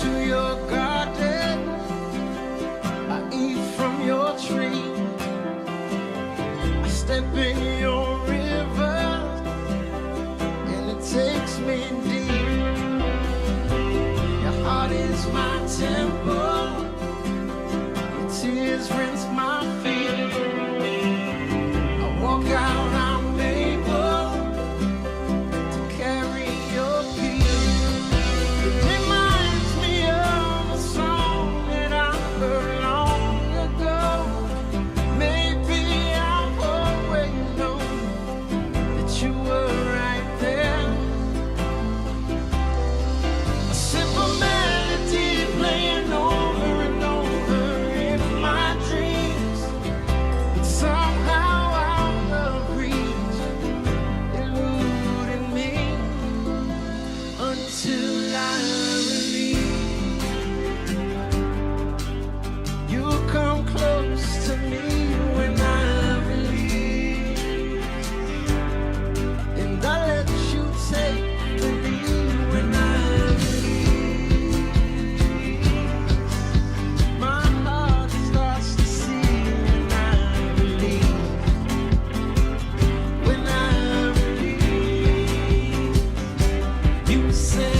to your garden, I eat from your tree, I step in your river, and it takes me deep. Your heart is my temple, your tears rinse my feet. I walk out, I'm able to carry your peace. It reminds me of a song that I heard long ago. Maybe I've always known that you were right there. A simple melody playing over and over in my dreams. Somehow out of reach, eluding me until I release. You come close to me when I release, and I let you take the lead when I release. My heart starts to see when I release. When I release, you say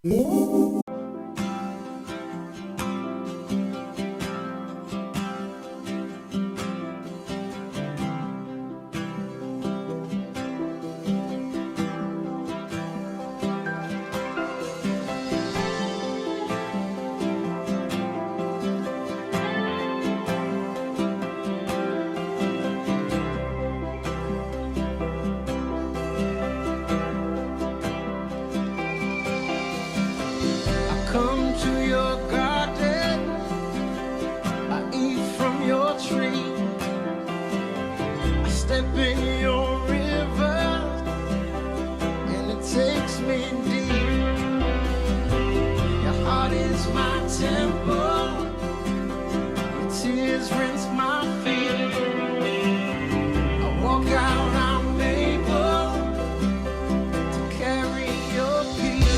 Come to your garden, I eat from your tree, I step in your river, and it takes me deep. Your heart is my temple, your tears rinse my feet. I walk out, I'm able to carry your peace.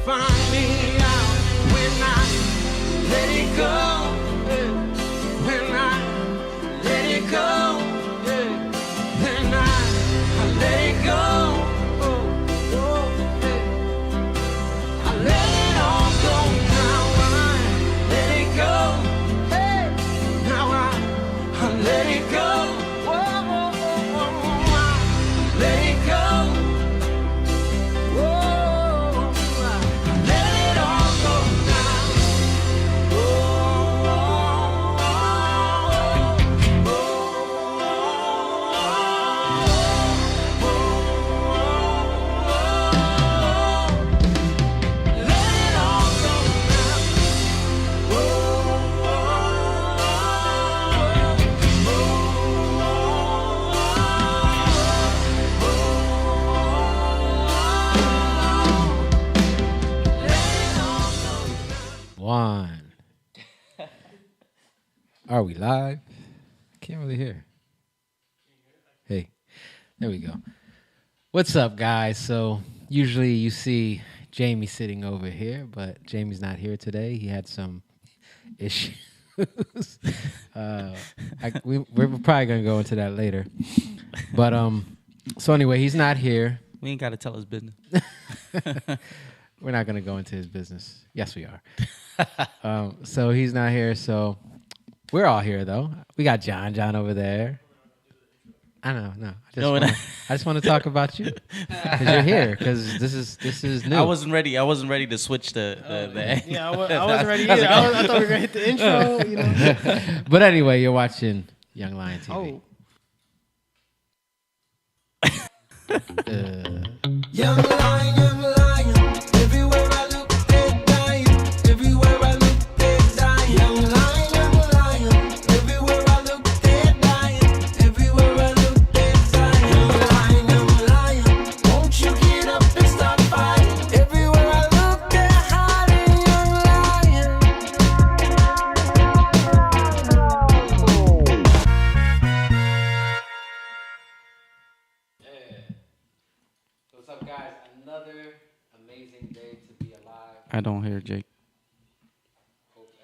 Find me out when I let it go, when I let it go, when I let it go, I let it all go now. I let it go, hey, now I let it go, I let it go. Are we live? Can't really hear. Hey, there we go. What's up, guys? So usually you see Jamie sitting over here, but Jamie's not here today. He had some issues. We're probably gonna go into that later. But so anyway, he's not here. We ain't got to tell his business. We're not gonna go into his business. Yes, we are. So he's not here. So we're all here though. We got John over there. I know, no. I just want to talk about you because you're here. Because this is new. I wasn't ready to switch the. Yeah, I wasn't ready either. I thought we were gonna hit the intro. You know. But anyway, you're watching Young Lion TV. Young lion, everywhere I look, they're dying. Everywhere I look, they're dying. Young lion, everywhere I look, they're dying. Everywhere I look, they're dying. Young lion, won't you get up and start fighting? Everywhere I look, they're hiding. What's up, guys? Another amazing day to be alive. I don't hear Jake.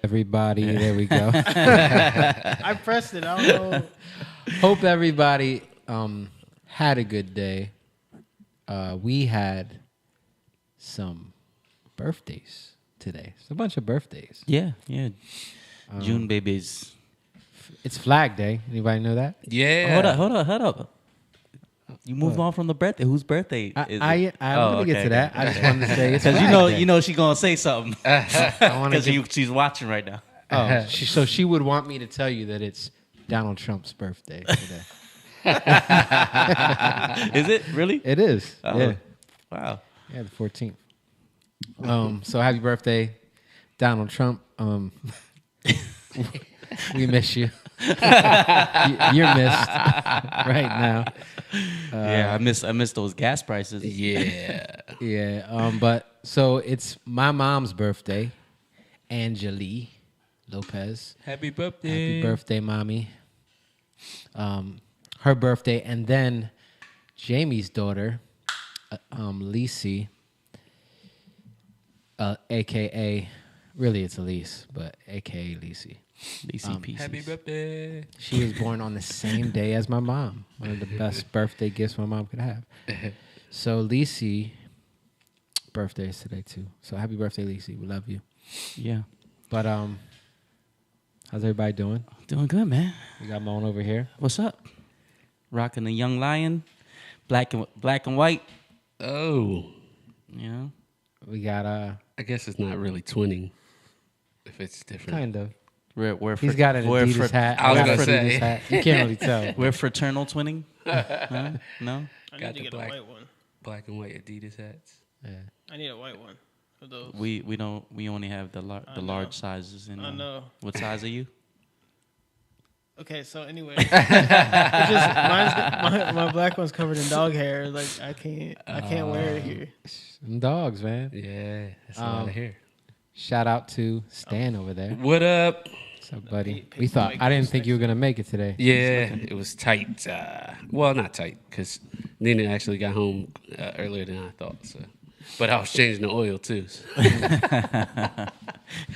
Everybody, there we go. I pressed it. I don't know. Hope everybody had a good day. We had some birthdays today. It's a bunch of birthdays. Yeah. June babies. It's Flag Day. Anybody know that? Yeah. Hold up. You moved on from the birthday. Whose birthday is it? I'm gonna get to that. I just wanted to say it's Because Flag Day. you know she gonna say something. I wanna Because she's watching right now. Oh, so she would want me to tell you that it's Donald Trump's birthday today. Is it really? It is. Oh. Yeah. Wow. Yeah, the 14th. So happy birthday, Donald Trump. We miss you. You're missed right now. Yeah, I miss those gas prices. Yeah. Yeah. But so it's my mom's birthday, Angeli Lopez. Happy birthday. Happy birthday, mommy. Her birthday, and then Jamie's daughter, Lisi, aka, really it's Elise, but aka Lisi. DC pieces. Happy birthday. She was born on the same day as my mom. One of the best birthday gifts my mom could have. So Lisi, birthday is today too. So happy birthday, Lisi. We love you. Yeah. But how's everybody doing? Doing good, man. We got Moan over here. What's up? Rocking the Young Lion, black and white. Oh. You know. We got I guess it's not really twinning if it's different. kind of. He's got an Adidas hat. I was got gonna an say. Adidas hat. You can't really tell. We're fraternal twinning. No. I Got need to the get black- a white one. Black and white Adidas hats. Yeah. I need a white one of those. We don't. We only have the know. large sizes. I know. What size are you? Okay, so anyway, it's just my black one's covered in dog hair. Like I can't wear it here. Them dogs, man. Yeah. That's a lot of hair. Shout out to Stan over there. What up? What's up, buddy? Pay We some thought white I didn't girls think you were next gonna make it today. Yeah, it was tight. Well, not tight, because Nina actually got home earlier than I thought. So, but I was changing the oil too. So.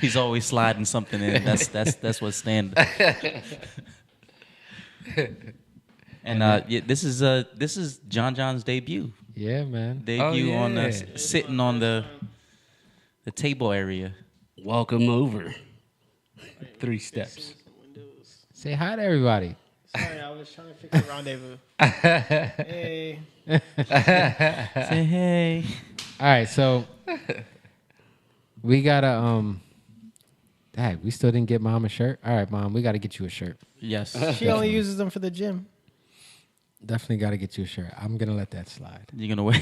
He's always sliding something in. That's what's standard. And yeah, this is John's debut. Yeah, man. Debut on yeah. sitting on the table area. Welcome over. 3 steps. Say hi to everybody. Sorry, I was trying to fix a rendezvous. Hey, Say hey. All right, so we gotta Dad, we still didn't get Mom a shirt. All right, Mom, we gotta get you a shirt. Yes. she only uses them for the gym. Definitely gotta get you a shirt. I'm gonna let that slide. You're gonna wear.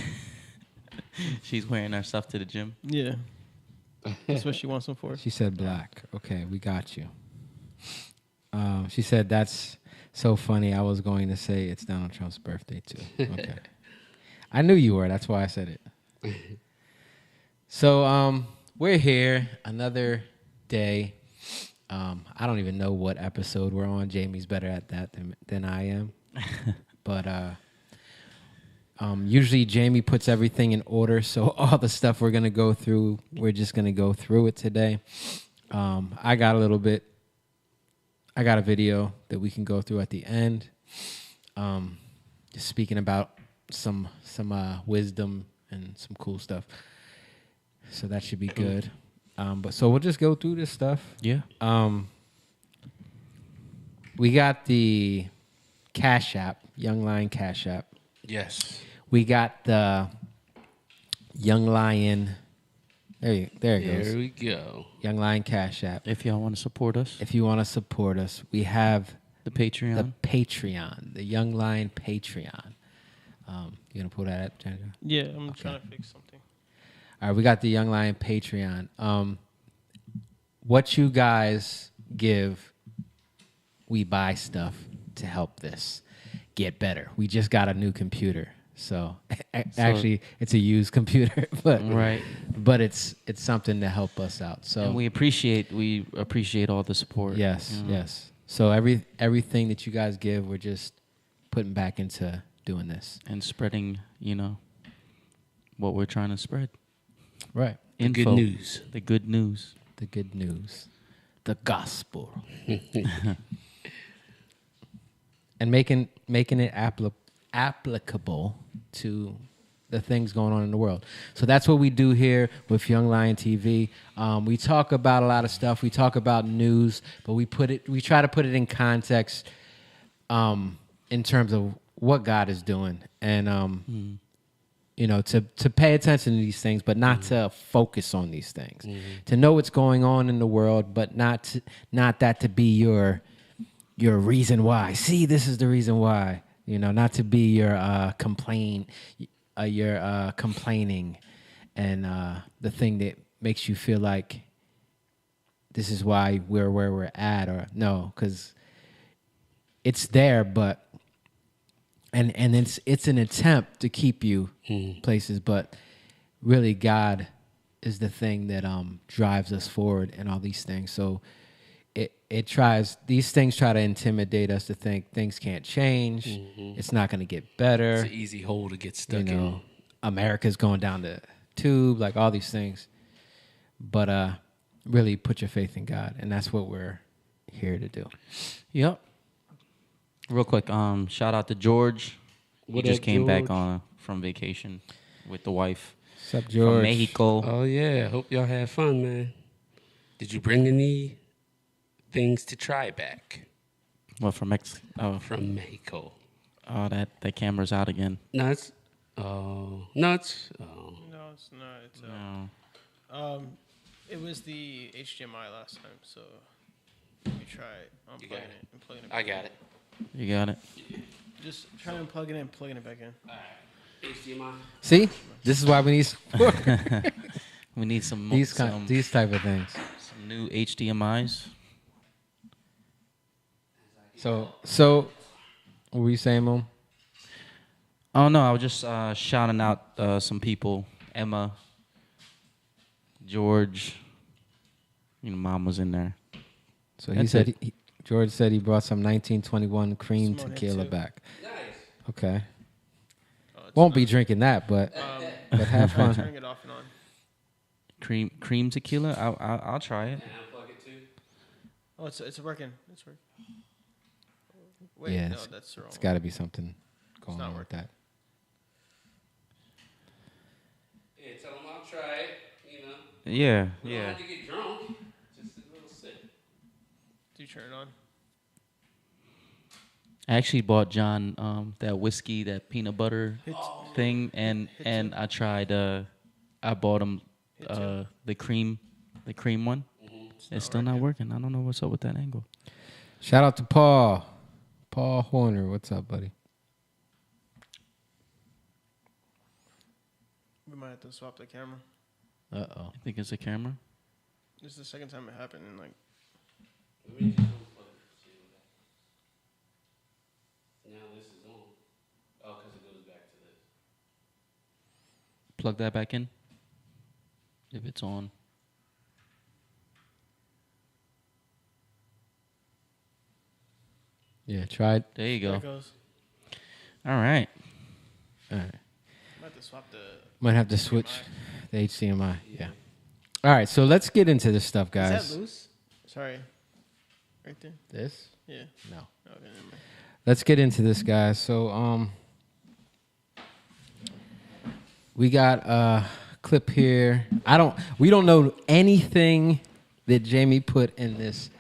She's wearing her stuff to the gym. Yeah, that's what she wants them for. She said black. Okay, we got you. She said that's so funny. I was going to say it's Donald Trump's birthday too. Okay. I knew you were. That's why I said it. So we're here another day. I don't even know what episode we're on. Jamie's better at that than I am. But usually Jamie puts everything in order. So all the stuff we're going to go through, we're just going to go through it today. I got a video that we can go through at the end. Just speaking about some wisdom and some cool stuff. So that should be good. But so we'll just go through this stuff. Yeah. We got the Cash App, Young Lion Cash App. Yes. We got the Young Lion. There it goes. There we go. Young Lion Cash App. If y'all want to support us, If you want to support us, we have the Patreon. the Patreon, the Young Lion Patreon. You gonna pull that up, Janja? Yeah, I'm trying to fix something. All right, we got the Young Lion Patreon. What you guys give, we buy stuff to help this get better. We just got a new computer, so actually it's a used computer, but Right. But it's something to help us out. So And we appreciate all the support. yes, you know. yes. So everything that you guys give, we're just putting back into doing this. And spreading, what we're trying to spread. Right. The good news. The good news. The good news. The gospel. And making it applicable to the things going on in the world. So that's what we do here with Young Lion TV. We talk about a lot of stuff. We talk about news, but we try to put it in context in terms of what God is doing. And to pay attention to these things, but not to focus on these things. To know what's going on in the world, but not that to be your reason why. See, this is the reason why. Not to be your complaining and the thing that makes you feel like this is why we're where we're at, or no, because it's there, but and it's an attempt to keep you places, but really God is the thing that drives us forward and all these things. So these things try to intimidate us to think things can't change. It's not going to get better. It's an easy hole to get stuck in. America's going down the tube, like all these things. But really put your faith in God, and that's what we're here to do. Yep. Real quick, shout out to George. What He just up, came back George? from vacation with the wife What's up, George? from Mexico. Oh, yeah. Hope y'all had fun, man. Did you bring any things to try back Well, from Mexico. Oh, from Mexico? that camera's out again. No, it's... No, it's not. It's No. it was the HDMI last time, so let me try it. You got Unplugging it. it and plugging it. I got it. You got it. Just try and plug it in and plugging it back in. HDMI. See, this is why we need We need some these type of things. some new HDMIs. So, what were you saying, Mom? Oh no, I was just shouting out some people. Emma, George. Mom was in there. So he That's said it. George said he brought some 1921 cream Simone tequila too. back. Nice. Okay, Oh, it's won't be not- drinking that, but have fun. Turning it off and on. Cream tequila. I'll try it. And unplug it too. Oh, it's working. It's working. Wait, Yeah, no, it's- that's the wrong It's one. got to be something going not on with working. that. Yeah, tell them I'll try it. Yeah, We don't yeah. have to get drunk. Just a little sip. Do you turn it on? I actually bought John that whiskey, that peanut butter thing, and I tried. I bought him the cream one. It's still not working. I don't know what's up with that angle. Shout out to Paul Horner. What's up, buddy? We might have to swap the camera. Uh-oh. I think it's a camera. This is the second time it happened in like. Let me just unplug it. See what happens. Now this is on. Oh, because it goes back to this. Plug that back in. If it's on. Yeah, try it. There you There go. it goes. All right. All right. I'm about to swap the. Might have to switch the HDMI. Yeah. All right, so let's get into this stuff, guys. Is that loose? Sorry. Right there. This? Yeah. No. Okay, never mind. Let's get into this, guys. So, we got a clip here. We don't know anything that Jamie put in this.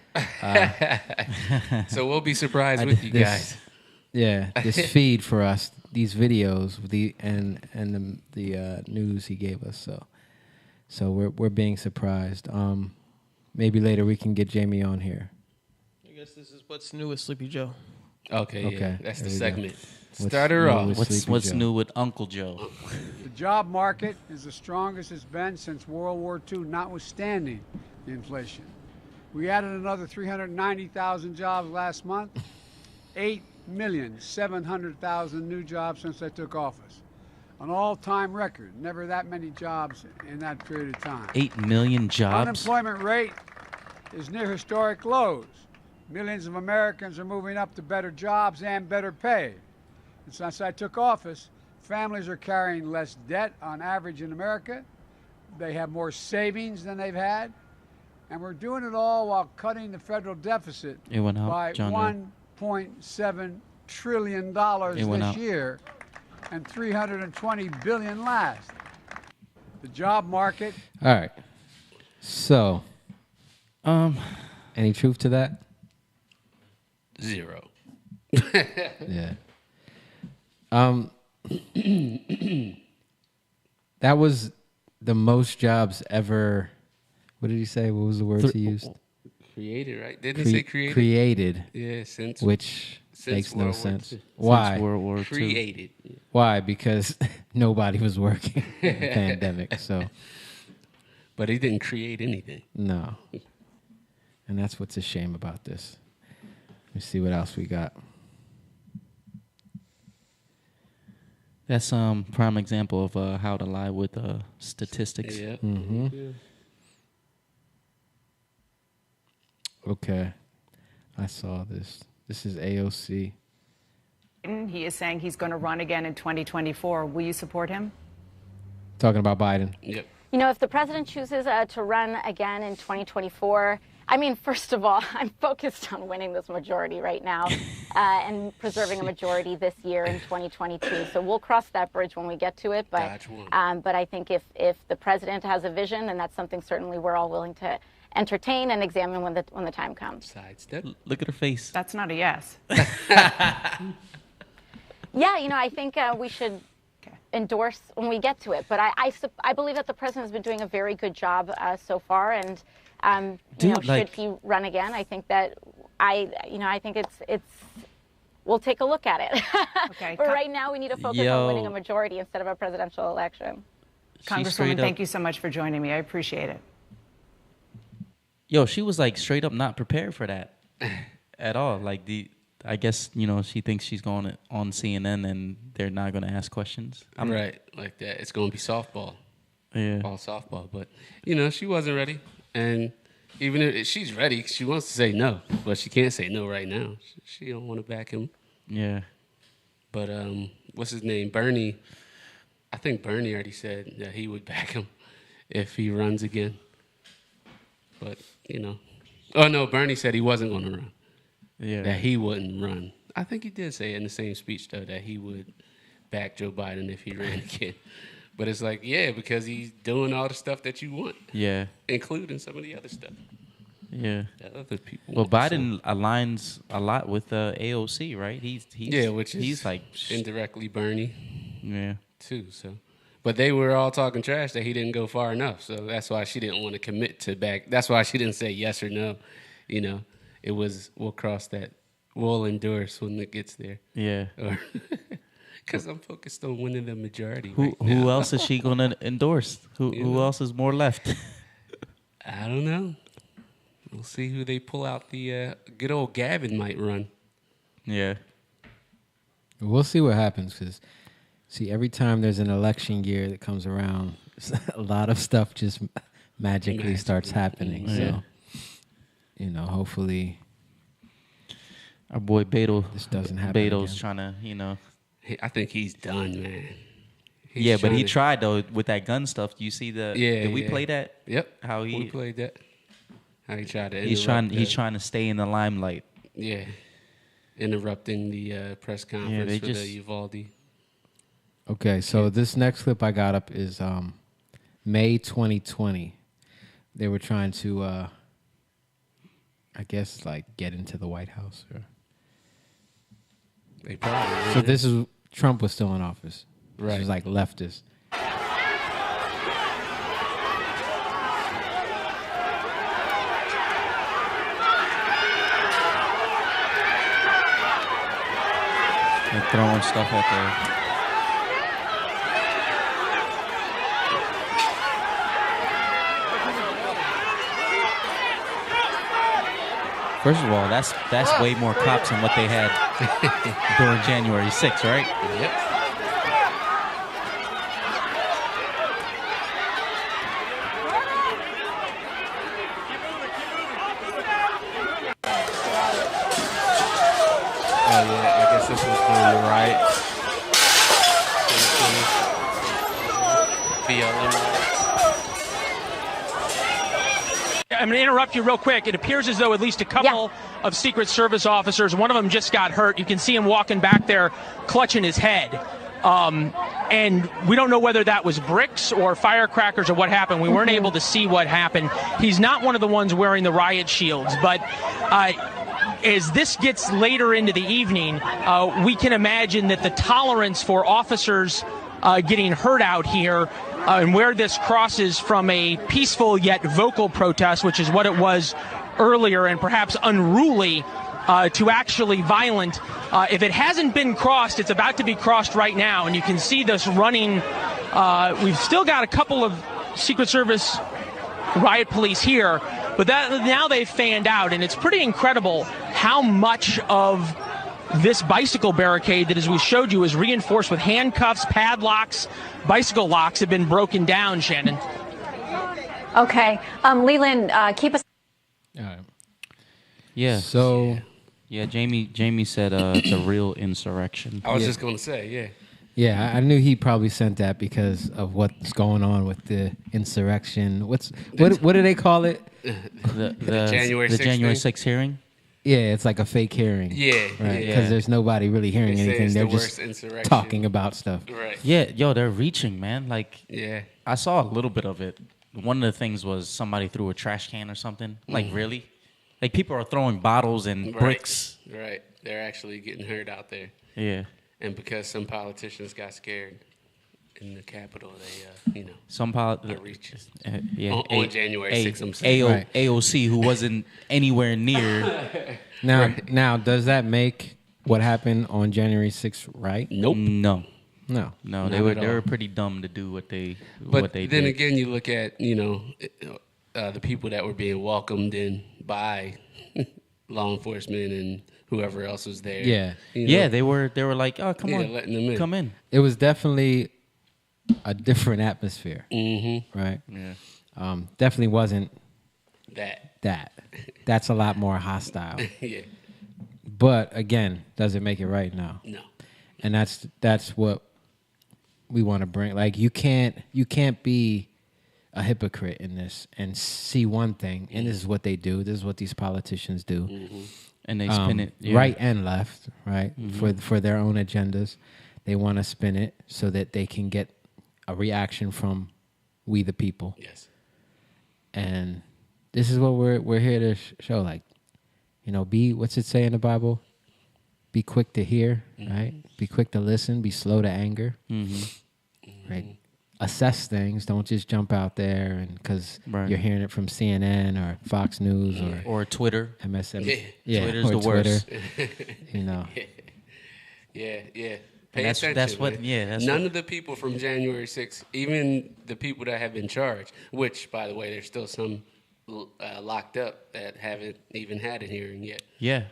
So we'll be surprised with you guys. Yeah, this feed for us, these videos, the news he gave us. So we're being surprised. Maybe later we can get Jamie on here. I guess this is what's new with Sleepy Joe. Okay, Okay, yeah, that's there the we go. segment. What's Start her new off. with Sleepy What's Joe? new with Uncle Joe? The job market is the strongest it's been since World War II, notwithstanding the inflation. We added another 390,000 jobs last month, 8,700,000 new jobs since I took office. An all-time record, never that many jobs in that period of time. 8 million jobs. Unemployment rate is near historic lows. Millions of Americans are moving up to better jobs and better pay. And since I took office, families are carrying less debt on average in America. They have more savings than they've had. And we're doing it all while cutting the federal deficit It went out, by John. $1.7 trillion It went this out. year and $320 billion last. The job market All right. So, any truth to that? 0. Yeah. That was the most jobs ever. What did he say? What was the words he used? Created, right? Didn't he say created? Created, Yeah, since which Since makes no World War sense. II. Why? Since World War II. created. Why? Because nobody was working in the pandemic. So, But he didn't create anything. no. And that's what's a shame about this. Let's see what else we got. That's prime example of how to lie with statistics. Yeah. Mm-hmm. Yeah. Okay. I saw this. This is AOC. He is saying he's going to run again in 2024. Will you support him? Talking about Biden. Yep. You know, if the president chooses to run again in 2024, I mean, first of all, I'm focused on winning this majority right now and preserving a majority this year in 2022. So we'll cross that bridge when we get to it. But I think if the president has a vision, then that's something certainly we're all willing to entertain and examine when the time comes. Sidestep. Look at her face. That's not a yes. Yeah, you know, I think we should endorse when we get to it. But I believe that the president has been doing a very good job so far, and Dude, should he run again, I think that I think it's we'll take a look at it. Okay. But right now we need to focus on winning a majority instead of a presidential election. Congresswoman, thank you so much for joining me. I appreciate it. Yo, she was like straight up not prepared for that at all. Like I guess, you know, she thinks she's going on CNN and they're not going to ask questions. Right, like that. It's going to be softball. Yeah. All softball. But, you know, she wasn't ready. And even if she's ready, she wants to say no. But she can't say no right now. She don't want to back him. Yeah. But what's his name? Bernie. I think Bernie already said that he would back him if he runs again. But, you know. Oh, no, Bernie said he wasn't going to run. Yeah. That he wouldn't run. I think he did say it in the same speech, though, that he would back Joe Biden if he ran again. But it's like, yeah, because he's doing all the stuff that you want, Yeah. including some of the other stuff Yeah. that other people Well, want. Biden aligns a lot with AOC, right? He's Which is he's like indirectly Bernie, yeah. too. So, but they were all talking trash that he didn't go far enough. So that's why she didn't want to commit to back. That's why she didn't say yes or no. You know, it was, we'll cross that. We'll endorse when it gets there. Yeah. Because I'm focused on winning the majority. Who right now. else is she gonna endorse? Who else is more left? I don't know. We'll see who they pull out. The good old Gavin might run. Yeah. We'll see what happens because, see, every time there's an election year that comes around, a lot of stuff just magically starts happening. Yeah. So, you know, hopefully Our boy Beto. This doesn't happen Beto's again. trying to, I think he's done, man. He's yeah, but he trying to- tried though with that gun stuff. Do you see the? Yeah, Did we yeah. play that? Yep. How we he played that. How he tried to. he's interrupt trying to stay in the limelight. Yeah. Interrupting the press conference they for just- the Uvalde. Okay, so this next clip I got up is May 2020. They were trying to, I guess, like get into the White House. They probably. So this is Trump was still in office. This Right. was like leftist. They're throwing stuff at the. First of all, that's way more cops than what they had during January 6th, right? Yep. Oh yeah, I guess this was during the riot. 2020. BLM riot. I'm going to interrupt you real quick. It appears as though at least a couple of Secret Service officers, one of them just got hurt. You can see him walking back there, clutching his head. And we don't know whether that was bricks or firecrackers or what happened. We weren't able to see what happened. He's not one of the ones wearing the riot shields, but as this gets later into the evening, we can imagine that the tolerance for officers getting hurt out here and where this crosses from a peaceful yet vocal protest, which is what it was earlier, and perhaps unruly, to actually violent. If it hasn't been crossed, it's about to be crossed right now, and you can see this running. We've still got a couple of Secret Service riot police here, but now they've fanned out, and it's pretty incredible how much of this bicycle barricade that, as we showed you, is reinforced with handcuffs, padlocks, bicycle locks have been broken down, Shannon. Okay. Leland, keep us. All right. Yeah. So Yeah, Jamie said it's a real insurrection. I was just going to say, yeah. yeah, I knew he probably sent that because of what's going on with the insurrection. What do they call it? The January 6th January thing? 6th hearing. Yeah, it's like a fake hearing. Yeah, right. yeah. Because there's nobody really hearing They say anything. it's They're the just worst insurrection. talking about stuff. Right. Yeah, yo, they're reaching, man. Like, Yeah. I saw a little bit of it. One of the things was somebody threw a trash can or something. Like, really? Like, people are throwing bottles and bricks. Right. They're actually getting hurt out there. Yeah. And because some politicians got scared in the Capitol, they, Some are reaching. yeah. On January 6th, I'm saying. Right. AOC, who wasn't anywhere near. Now, does that make what happened on January 6th right? Nope. No. No. No, Not they at were all. pretty dumb to do what they But did. then again, you look at, the people that were being welcomed in by law enforcement and whoever else was there. Yeah. Yeah, they were like, oh, come on, letting them in. come in. It was definitely a different atmosphere, Mm-hmm. right? Yeah. Definitely wasn't That. That's a lot more hostile. Yeah. But again, does it make it right? No. No. And that's what we want to bring. Like you can't be a hypocrite in this and see one thing, and this is what they do. This is what these politicians do. Mm-hmm. And they spin it. Yeah. Right and left, right? For their own agendas. They want to spin it so that they can get a reaction from we the people. Yes. And this is what we're here to show. Like, be, what's it say in the Bible? Be quick to hear, right? Be quick to listen. Be slow to anger, right? Assess things. Don't just jump out there and because you're hearing it from CNN or Fox News or Twitter. MSNBC. Yeah. Twitter's or the worst. Yeah. And that's what. man. Yeah, that's None what, of the people from January 6th, even the people that have been charged, which, by the way, there's still some locked up that haven't even had a hearing yet. Yeah.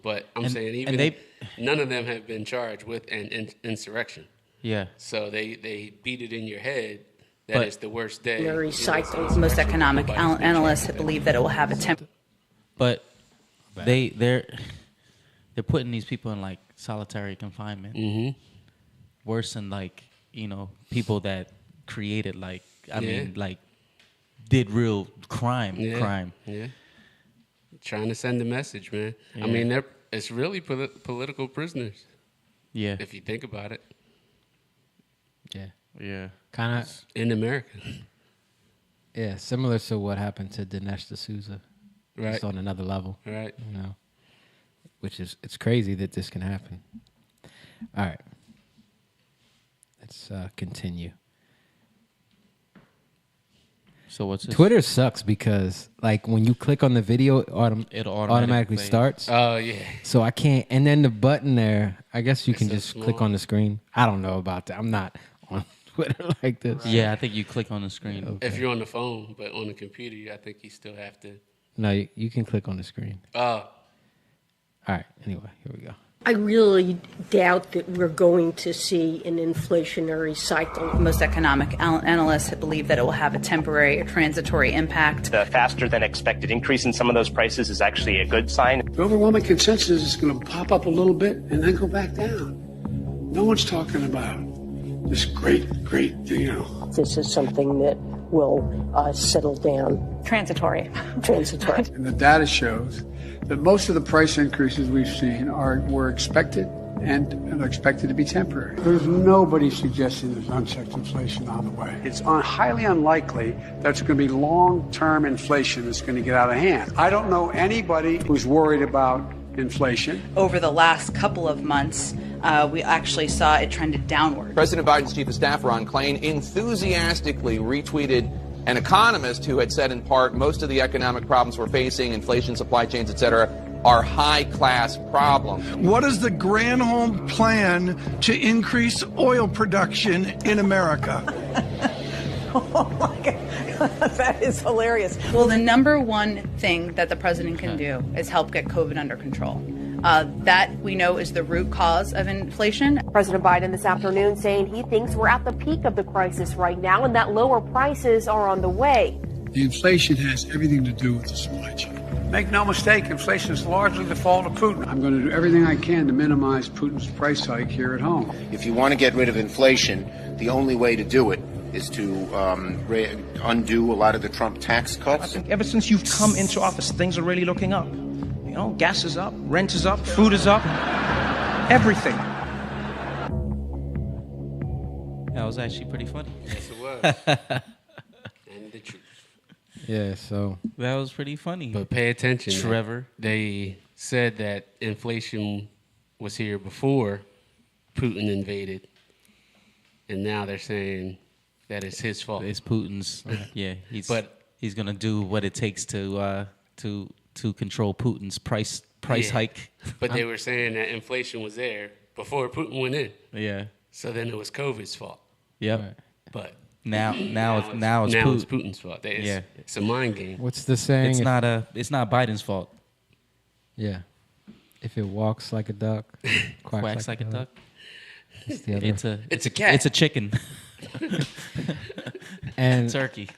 But I'm And- saying and even none of them have been charged with an insurrection. Yeah. So they beat it in your head that it's the worst day. Cycle. Most economic analysts believe that it will have a temp. But they're they're putting these people in like solitary confinement. Mm-hmm. Worse than like, people that created like, I mean, like did real crime. Yeah. Trying to send a message, man. Yeah. I mean, it's really political prisoners. Yeah. If you think about it. Yeah. Yeah. Kind of. In America. Yeah, similar to what happened to Dinesh D'Souza. Right. Just on another level. Right. Which is, it's crazy that this can happen. All right. Let's continue. So what's this? Twitter sucks because, like, when you click on the video, it automatically plays. starts. Oh, yeah. So I can't. And then the button there, I guess you can so just small. click on the screen. I don't know about that. I'm not on Twitter like this. Yeah, I think you click on the screen. Okay. If you're on the phone, but on the computer, I think you still have to. No, you can click on the screen. Oh. All right. Anyway, here we go. I really doubt that we're going to see an inflationary cycle. Most economic analysts believe that it will have a temporary or transitory impact. The faster than expected increase in some of those prices is actually a good sign. The overwhelming consensus is going to pop up a little bit and then go back down. No one's talking about this great, This is something that will settle down. Transitory. Transitory. And the data shows that most of the price increases we've seen were expected and are expected to be temporary. There's nobody suggesting there's unchecked inflation on the way. It's highly unlikely that it's going to be long-term inflation that's going to get out of hand. I don't know anybody who's worried about inflation. Over the last couple of months, we actually saw it trended downward. President Biden's chief of staff, Ron Klain, enthusiastically retweeted an economist who had said in part most of the economic problems we're facing, inflation, supply chains, et cetera, are high-class problems. What is the Granholm plan to increase oil production in America? Oh my God, that is hilarious. Well, the number one thing that the president can do is help get COVID under control. That we know is the root cause of inflation. President Biden this afternoon saying he thinks we're at the peak of the crisis right now and that lower prices are on the way. The inflation has everything to do with the supply chain. Make no mistake, inflation is largely the fault of Putin. I'm going to do everything I can to minimize Putin's price hike here at home. If you want to get rid of inflation, the only way to do it is to undo a lot of the Trump tax cuts. I think ever since you've come into office, things are really looking up. Gas is up, rent is up, food is up, everything. That was actually pretty funny. Yes, it was. And the truth. Yeah, so that was pretty funny. But pay attention, Trevor. They said that inflation was here before Putin invaded, and now they're saying that it's his fault. It's Putin's. Yeah, he's gonna do what it takes to control Putin's price hike. But they were saying that inflation was there before Putin went in. Yeah. So then it was COVID's fault. Yep. Right. But now it's Putin's fault. It's a mind game. what's the saying? It's not Biden's fault. Yeah. If it walks like a duck, Quacks like a duck. It's the other. It's a cat. It's a chicken. And turkey.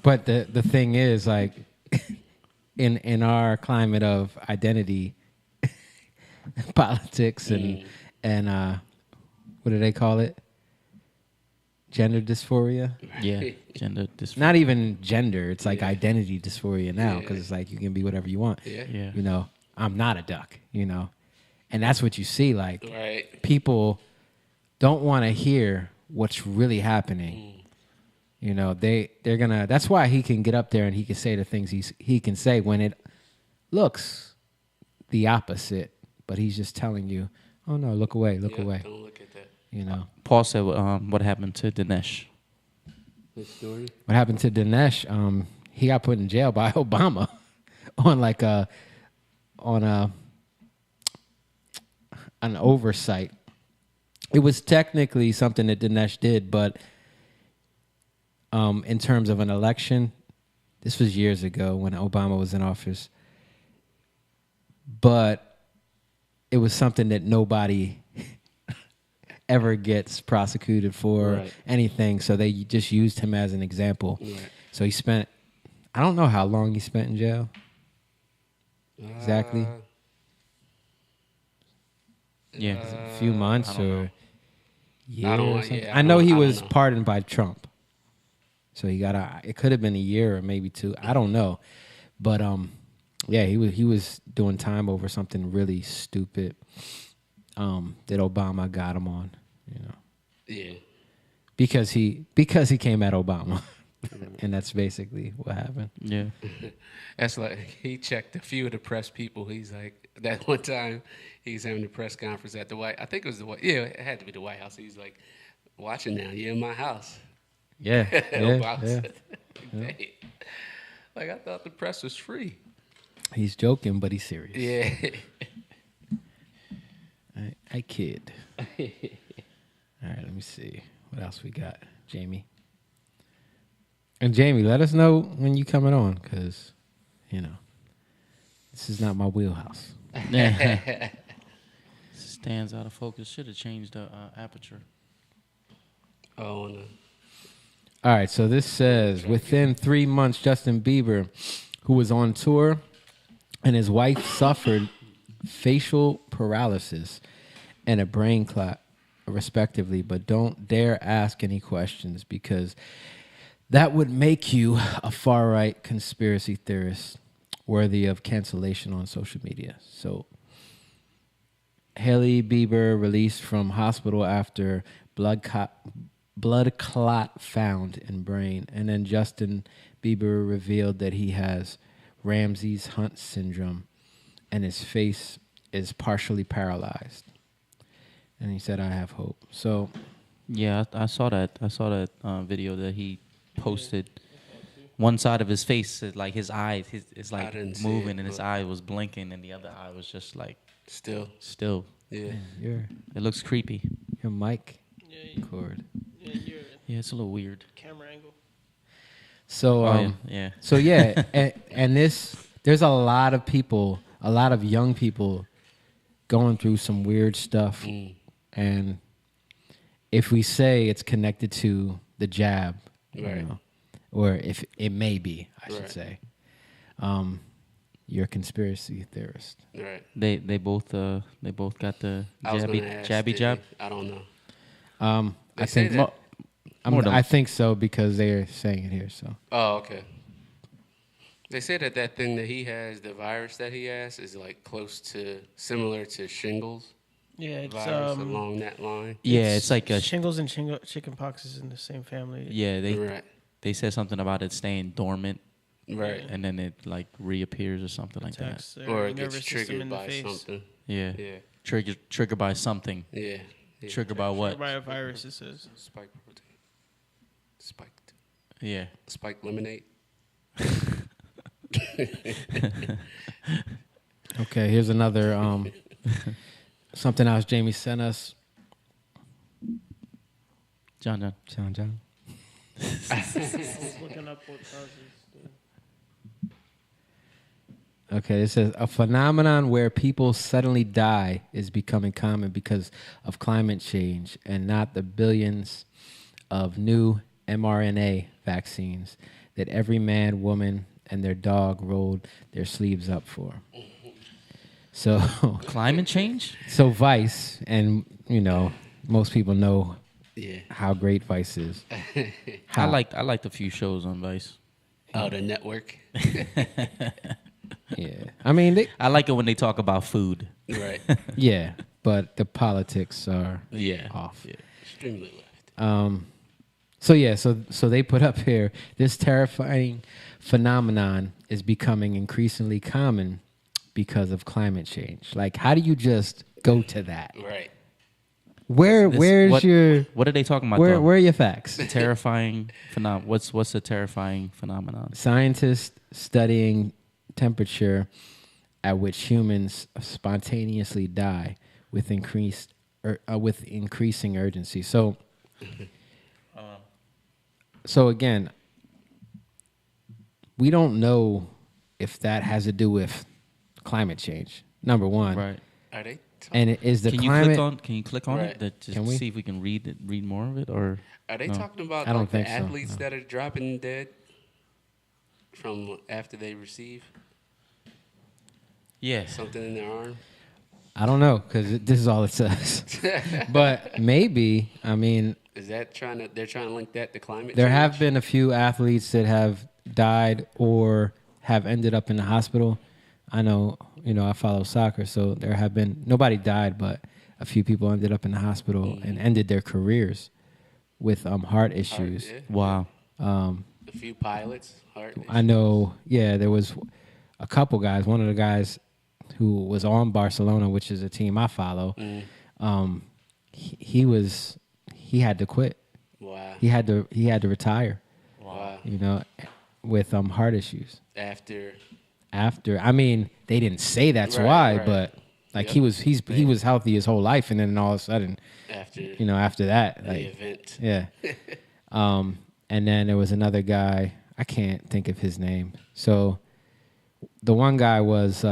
But the thing is, like, in our climate of identity politics and what do they call it? Gender dysphoria. Yeah, gender dysphoria. Not even gender. It's like identity dysphoria now because it's like you can be whatever you want. Yeah. I'm not a duck. And that's what you see. Like Right. people don't want to hear what's really happening. They're gonna. That's why he can get up there and he can say the things he can say when it looks the opposite. But he's just telling you, "Oh no, look away, look away." Don't look at that. Paul said, "What happened to Dinesh?" This story. What happened to Dinesh? He got put in jail by Obama on an oversight. It was technically something that Dinesh did, but in terms of an election, this was years ago when Obama was in office. But it was something that nobody ever gets prosecuted for anything. So they just used him as an example. Right. So he spent, I don't know how long he spent in jail. Exactly. Yeah. A few months I don't or know. year I don't or know, something. yeah, I know he I don't was know. pardoned by Trump, so he got it could have been a year or maybe 2. I don't know, but yeah, he was doing time over something really stupid that Obama got him on, Yeah. because he came at Obama, and that's basically what happened. Yeah. That's like he checked a few of the press people. He's like that one time he's having a press conference at the White. I think it was the White. Yeah, it had to be the White House. He's like, watching now. You're in my house. Yeah, Obama yeah. said, "Dang." Like I thought the press was free. He's joking, but he's serious. Yeah. I kid. All right, let me see what else we got, Jamie. And Jamie, let us know when you coming on, because this is not my wheelhouse. Stands out of focus. Should have changed the aperture. Oh no. All right, so this says within 3 months, Justin Bieber, who was on tour, and his wife suffered facial paralysis and a brain clot, respectively. But don't dare ask any questions, because that would make you a far-right conspiracy theorist worthy of cancellation on social media. So Hailey Bieber released from hospital after blood clot found in brain. And then Justin Bieber revealed that he has Ramsay's-Hunt syndrome and his face is partially paralyzed. And he said, I have hope. So yeah, I saw that. I saw that video that he posted. One side of his face, like his eyes, is like moving, and his eye was blinking, and the other eye was just like still. Yeah. It looks creepy. Your mic cord. Yeah, it's a little weird. Camera angle. So yeah. So yeah, and there's a lot of people, a lot of young people going through some weird stuff. And if we say it's connected to the jab, Right. or if it may be, I should Right. say, you're a conspiracy theorist. Right. They both got the I was gonna jabby ask, jabby did jab. they? I don't know. I say think that- I think so, because they're saying it here. So Oh, okay. They say that thing that he has, the virus that he has, is like similar to shingles. Yeah, it's virus along that line. Yeah, it's like a shingles and chickenpox is in the same family. Yeah, Right. they said something about it staying dormant. Right. And then it like reappears or something like that. Attacks their Or it nervous gets system triggered in the by face. something. Yeah. Yeah. Triggered by something. Yeah. Triggered by what? Triggered by a virus, it says. Spike protein. Spiked. Yeah. Spiked lemonade. okay, here's another something else Jamie sent us. John. Looking up what causes. Okay, it says a phenomenon where people suddenly die is becoming common because of climate change, and not the billions of new mRNA vaccines that every man, woman, and their dog rolled their sleeves up for. So climate change? So Vice, and most people know how great Vice is. I liked a few shows on Vice. Oh, the network. Yeah, I mean, I like it when they talk about food. Right. Yeah, but the politics are off. Yeah. Extremely left. So they put up here, this terrifying phenomenon is becoming increasingly common because of climate change. Like, how do you just go to that? Right. Where's your? What are they talking about? Where are your facts? Terrifying phenomenon. What's a terrifying phenomenon? Scientists studying temperature at which humans spontaneously die with increasing urgency. So again, we don't know if that has to do with climate change. Number one, right? Are they? And is the Can climate? Can you click on Right. it? That just Can we? see if we can read more of it, or Are they no? talking about I don't like the think so, athletes no. that are dropping dead from after they receive Yeah. something in their arm? I don't know because this is all it says. But maybe, I mean, Is that they're trying to link that to climate there change? have been a few athletes that have died or have ended up in the hospital. I know, I follow soccer, so there have been, nobody died, but a few people ended up in the hospital and ended their careers with heart issues. Yeah. Wow. A few pilots, heart I know, there was a couple guys. One of the guys who was on Barcelona, which is a team I follow, he had to quit. Wow. He had to retire. Wow. With heart issues. After, I mean, they didn't say that's why, but like he was healthy his whole life, and then all of a sudden, after that, the like event. yeah. And then there was another guy, I can't think of his name. So the one guy was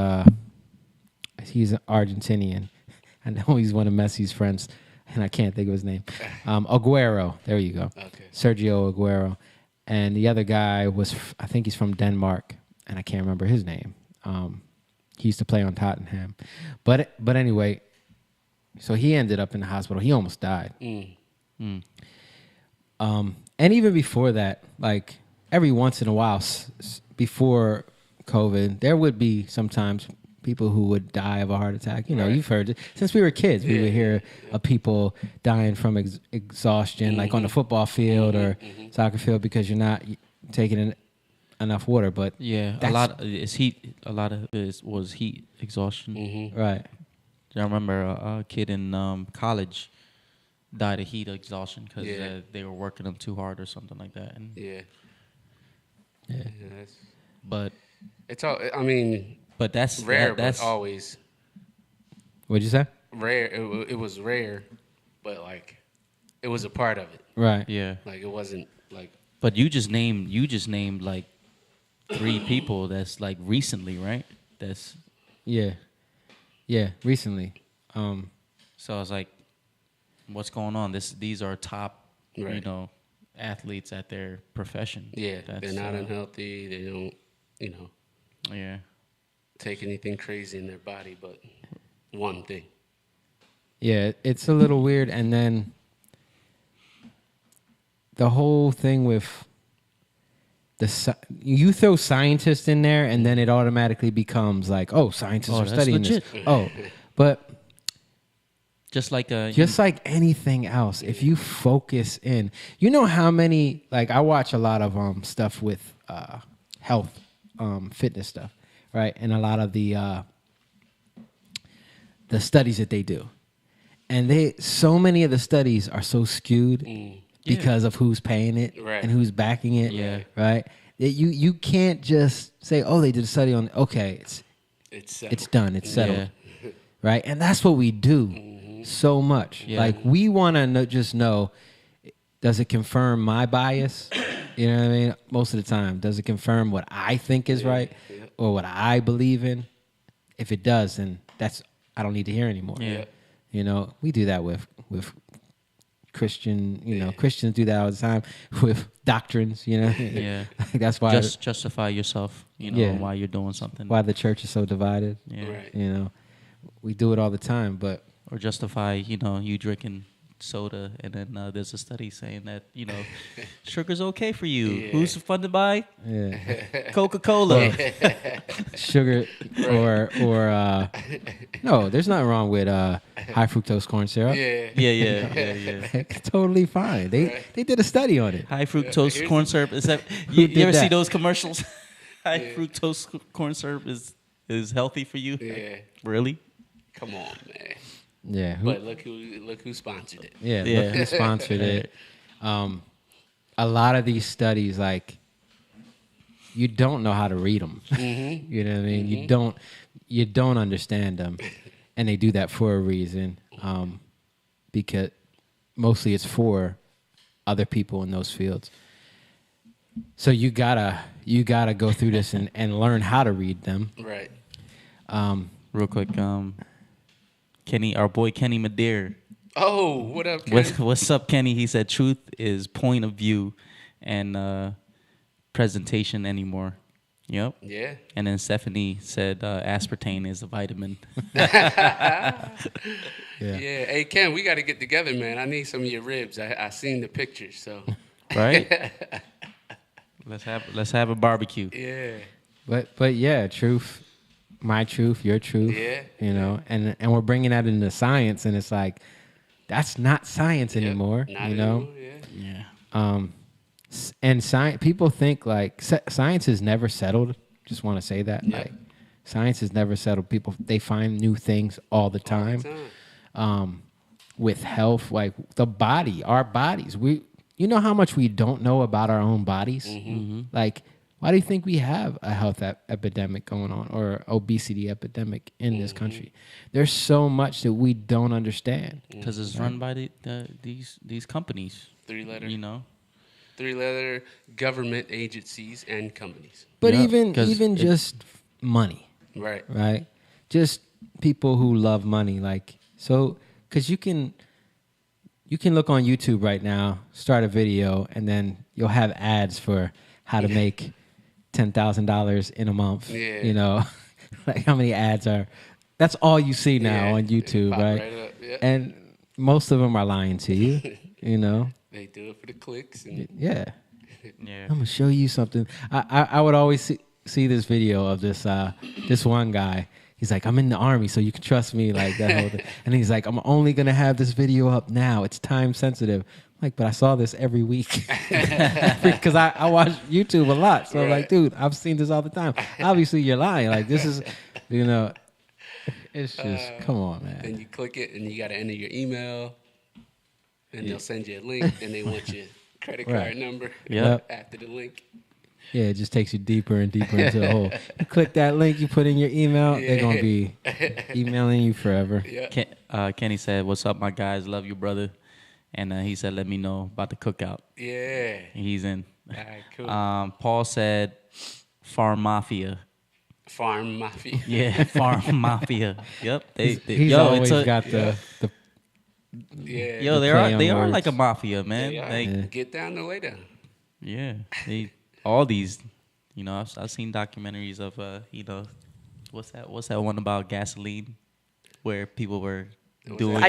he's an Argentinian. I know he's one of Messi's friends, and I can't think of his name. Aguero. There you go. Okay. Sergio Aguero. And the other guy was, I think he's from Denmark, and I can't remember his name. He used to play on Tottenham. But anyway, so he ended up in the hospital. He almost died. And even before that, like every once in a while, before COVID, there would be sometimes people who would die of a heart attack. You've heard it. Since we were kids, we would hear of people dying from exhaustion, like on the football field or soccer field because you're not taking in enough water. But a lot is heat. A lot of it was heat exhaustion. Right. I remember a kid in college died of heat exhaustion because they were working them too hard or something like that. And but it's all. I mean, but that's rare. That's but always. What'd you say? Rare. It was rare, but like, it was a part of it. Right. Yeah. Like it wasn't like. But you just named like 3 people that's like recently, right? That's recently. So I was like, what's going on? These are top, Right. athletes at their profession. Yeah, they're not unhealthy. They don't, take anything crazy in their body, but one thing. Yeah, it's a little weird. And then the whole thing with you throw scientists in there, and then it automatically becomes like, oh, scientists are that's studying legit. this. Oh, but just like anything else, if you focus in, how many, like I watch a lot of stuff with health, fitness stuff, right? And a lot of the studies that they do. And so many of the studies are so skewed because of who's paying it and who's backing it, right? That you can't just say, oh, they did a study on, okay, it's done, it's settled, right? And that's what we do so much. Yeah. Like we want to just know, does it confirm my bias? You know what I mean? Most of the time, does it confirm what I think is right or what I believe in? If it does, then I don't need to hear anymore. Yeah. We do that with Christian, Christians do that all the time with doctrines, Yeah. That's why just justify yourself, why you're doing something. Why the church is so divided. Yeah. Right. We do it all the time, but or justify, you drinking soda, and then there's a study saying that sugar's okay for you. Yeah. Who's funded by? Coca-Cola. Sugar or no, there's nothing wrong with high fructose corn syrup. Yeah. Totally fine. They did a study on it. High fructose corn syrup. Is that you ever see that? those commercials? High fructose corn syrup is healthy for you? Yeah. Really? Come on, man. Yeah. But look who sponsored it. Yeah. Look who sponsored it. A lot of these studies, like, you don't know how to read them. You know what I mean? You don't understand them, and they do that for a reason. Because mostly it's for other people in those fields. So you gotta go through this and learn how to read them. Right. Real quick, Kenny, our boy Kenny Madere. Oh, what up, Kenny? What's up, Kenny? He said truth is point of view and presentation anymore. Yep. Yeah. And then Stephanie said aspartame is a vitamin. Yeah. Hey, Ken, we got to get together, man. I need some of your ribs. I seen the pictures, so. Right? Let's have a barbecue. Yeah. But yeah, truth, my truth, your truth. Yeah. You know, and we're bringing that into science, and it's like that's not science anymore. Not you know. anymore, Yeah. And science, people think like science is never settled. Just want to say that. Yeah. Like, science is never settled. People, they find new things all the time. With health, like the body, our bodies. You know how much we don't know about our own bodies? Like, why do you think we have a health epidemic going on or obesity epidemic in this country? There's so much that we don't understand. Because it's run by these companies. Three-letter government agencies and companies. But even just money. Right. Right? Just people who love money. Like, so, because you can look on YouTube right now, start a video, and then you'll have ads for how to make $10,000 in a month. Yeah. You know, like how many ads are, that's all you see now on YouTube, right? Up, yeah. And most of them are lying to you, you know? They do it for the clicks. And Yeah. Yeah. I'm gonna show you something. I would always see this video of this one guy. He's like, I'm in the army, so you can trust me, like that whole thing. And he's like, I'm only gonna have this video up now. It's time sensitive. I'm like, but I saw this every week because I watch YouTube a lot. So I'm like, dude, I've seen this all the time. Obviously, you're lying. Like this is, you know, it's just come on, man. Then you click it, and you got to enter your email, and they'll send you a link, and they want your credit card number after the link. Yeah, it just takes you deeper and deeper into the hole. You click that link, you put in your email, they're going to be emailing you forever. Yeah. Kenny said, "What's up, my guys? Love you, brother." And he said, "Let me know about the cookout." Yeah. He's in. All right, cool. Paul said, "Farm Mafia." Farm Mafia. Yeah, Farm Mafia. Yep. He's always got the Yeah. Yo, they are like a mafia, man. Like, get down to lay down. Yeah, all these, you know, I've seen documentaries of, you know, what's that one about gasoline, where people were doing.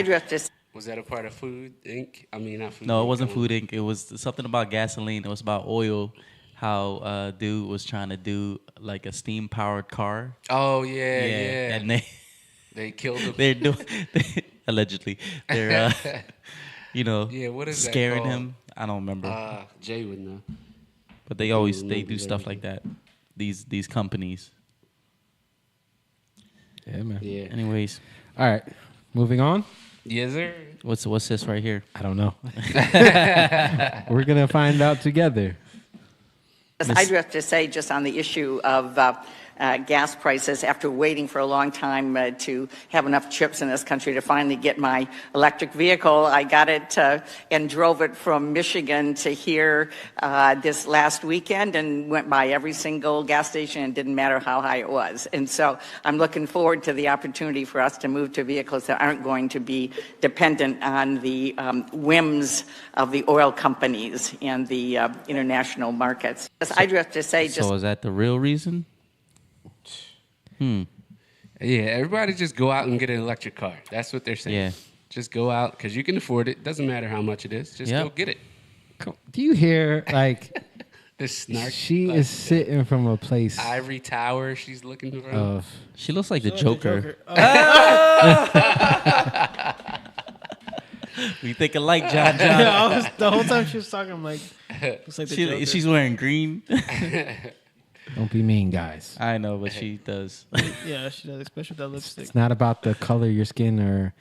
Was that a part of Food Inc? I mean, not Food. No, Inc. it wasn't Food Inc. It was something about gasoline. It was about oil. How dude was trying to do like a steam powered car. Oh yeah. And they killed him. They're doing allegedly. They're you know, what is scaring that him. I don't remember. Jay would know. But they do stuff like that. These companies. Yeah, man. Yeah. Anyways. All right. Moving on. Yes, sir. What's this right here? I don't know. We're gonna find out together. I do have to say, just on the issue of gas prices, after waiting for a long time to have enough chips in this country to finally get my electric vehicle, I got it and drove it from Michigan to here this last weekend and went by every single gas station, and didn't matter how high it was. And so I'm looking forward to the opportunity for us to move to vehicles that aren't going to be dependent on the whims of the oil companies and the international markets. I do have to say, So is that the real reason? Yeah, everybody just go out and get an electric car. That's what they're saying. Yeah. Just go out because you can afford it. Doesn't matter how much it is. Just go get it. Do you hear like this snark? She is sitting from a place. Ivory Tower. She's looking for. She looks like the Joker. We think alike, John. The whole time she was talking, I'm like, looks like the Joker. She's wearing green. Don't be mean, guys. I know, but she does. Yeah, she does, especially with that lipstick. It's not about the color of your skin or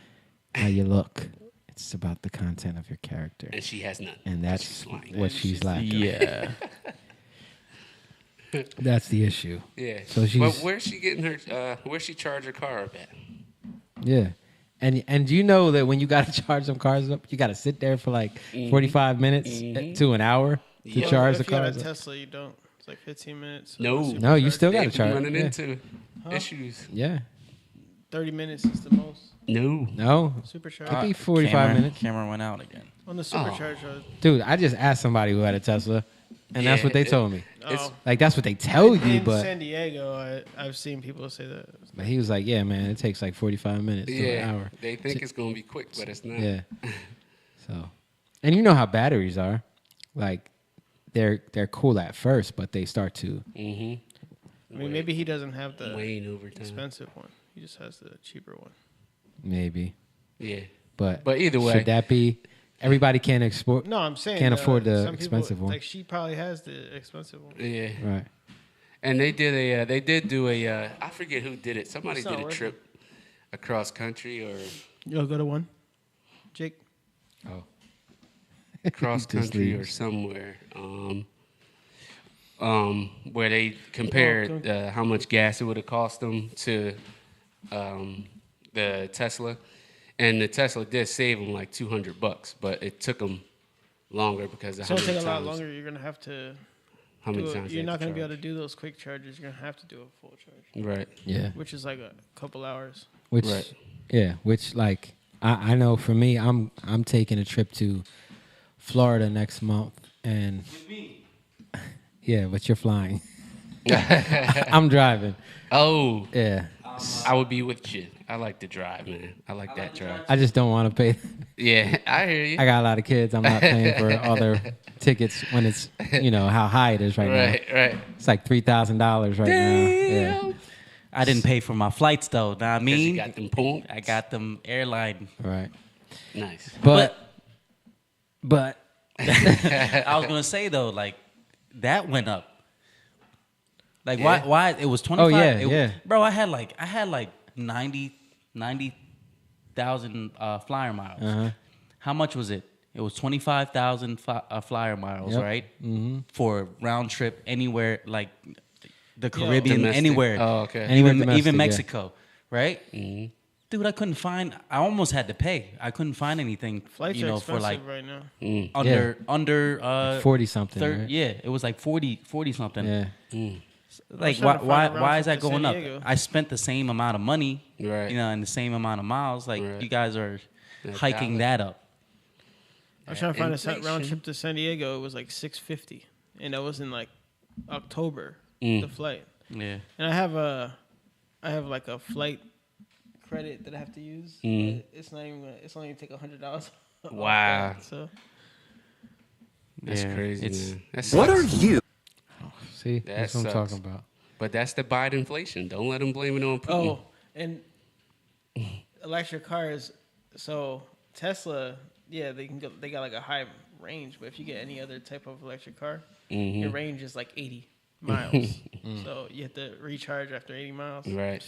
how you look. It's about the content of your character. And she has none. And that's what she's lacking. Yeah. That's the issue. Yeah. So she's. But where's she getting her? Where's she charge her car up at? Yeah. And you know that when you got to charge some cars up, you got to sit there for like 45 minutes to an hour to charge the cars up. If you got a Tesla, you don't. It's like 15 minutes. No, you still got to charge. Running into issues. Yeah. 30 minutes is the most. No. Supercharge. Could be 45 minutes. Camera went out again. On the supercharger. Dude, I just asked somebody who had a Tesla. and that's what they told me. Oh. Like that's what they tell you, in but San Diego, I've seen people say that. but he was like, yeah, man, it takes like 45 minutes to an hour. They think it's gonna be quick, but it's not. Yeah. So, and you know how batteries are, like they're cool at first, but they start to. I mean, maybe he doesn't have the wane over time. expensive one. He just has the cheaper one. Maybe. Yeah. But either way, should that be? Everybody can't export. No, I'm saying can't afford the some expensive people, one. Like she probably has the expensive one. Yeah. Right. And they did do a I forget who did it. Somebody It's not did a working. trip across country or You'll go to one, Jake. Oh. cross Just country or leaves. somewhere. Where they compared how much gas it would have cost them to the Tesla, and the Tesla did save them like $200, but it took them longer because of It's gonna how take many a lot times. longer. You're gonna have to. How many times? You're not gonna be able to do those quick charges. You're gonna have to do a full charge. Right. Yeah. Which is like a couple hours. Which, yeah, which like I know for me, I'm taking a trip to Florida next month, and yeah, but you're flying. I'm driving. Oh, yeah. I would be with you. I like to drive, man. I like that drive. I just don't want to pay. Yeah, I hear you. I got a lot of kids. I'm not paying for all their tickets when it's how high it is right now. Right. It's like $3,000 right now. Yeah. I didn't pay for my flights though. Know what I mean, you got them points. I got them airline. Right. Nice. But I was gonna say though, like that went up. Like Yeah. why it was 25? Oh, yeah, It- yeah. Bro, I had like 90,000 flyer miles. Uh-huh. How much was it? It was 25,000 flyer miles, Yep. right? Mm-hmm. For round trip anywhere, like the Caribbean, Domestic. anywhere. Oh, okay. Anywhere domestic, even yeah. Mexico, right? Mm-hmm. Dude, I couldn't find. I almost had to pay. I couldn't find anything. Flights are for like expensive right now. under 40 something. Right? Yeah, it was like 40 something. Yeah. Like trying to find a round why is trip that to San going up? Diego. I spent the same amount of money, Right. and the same amount of miles. Like Right. you guys are That hiking dollar. that up. I was trying to find a round Inflation. trip to San Diego. It was like $650, and that was in like October. Mm. The flight, Yeah. and I have like a flight credit that I have to use. Mm. But it's not even. It's only take $100. Wow. So That's Yeah, crazy, it's- man. That What are sucks. you? See, That that's what I'm sucks. talking about. But that's the Biden inflation. Don't let them blame it on Putin. oh, and electric cars. So Tesla, yeah, they can go. They got like a high range, but if you get any other type of electric car, Mm-hmm. your range is like 80 miles. So you have to recharge after 80 miles. Right.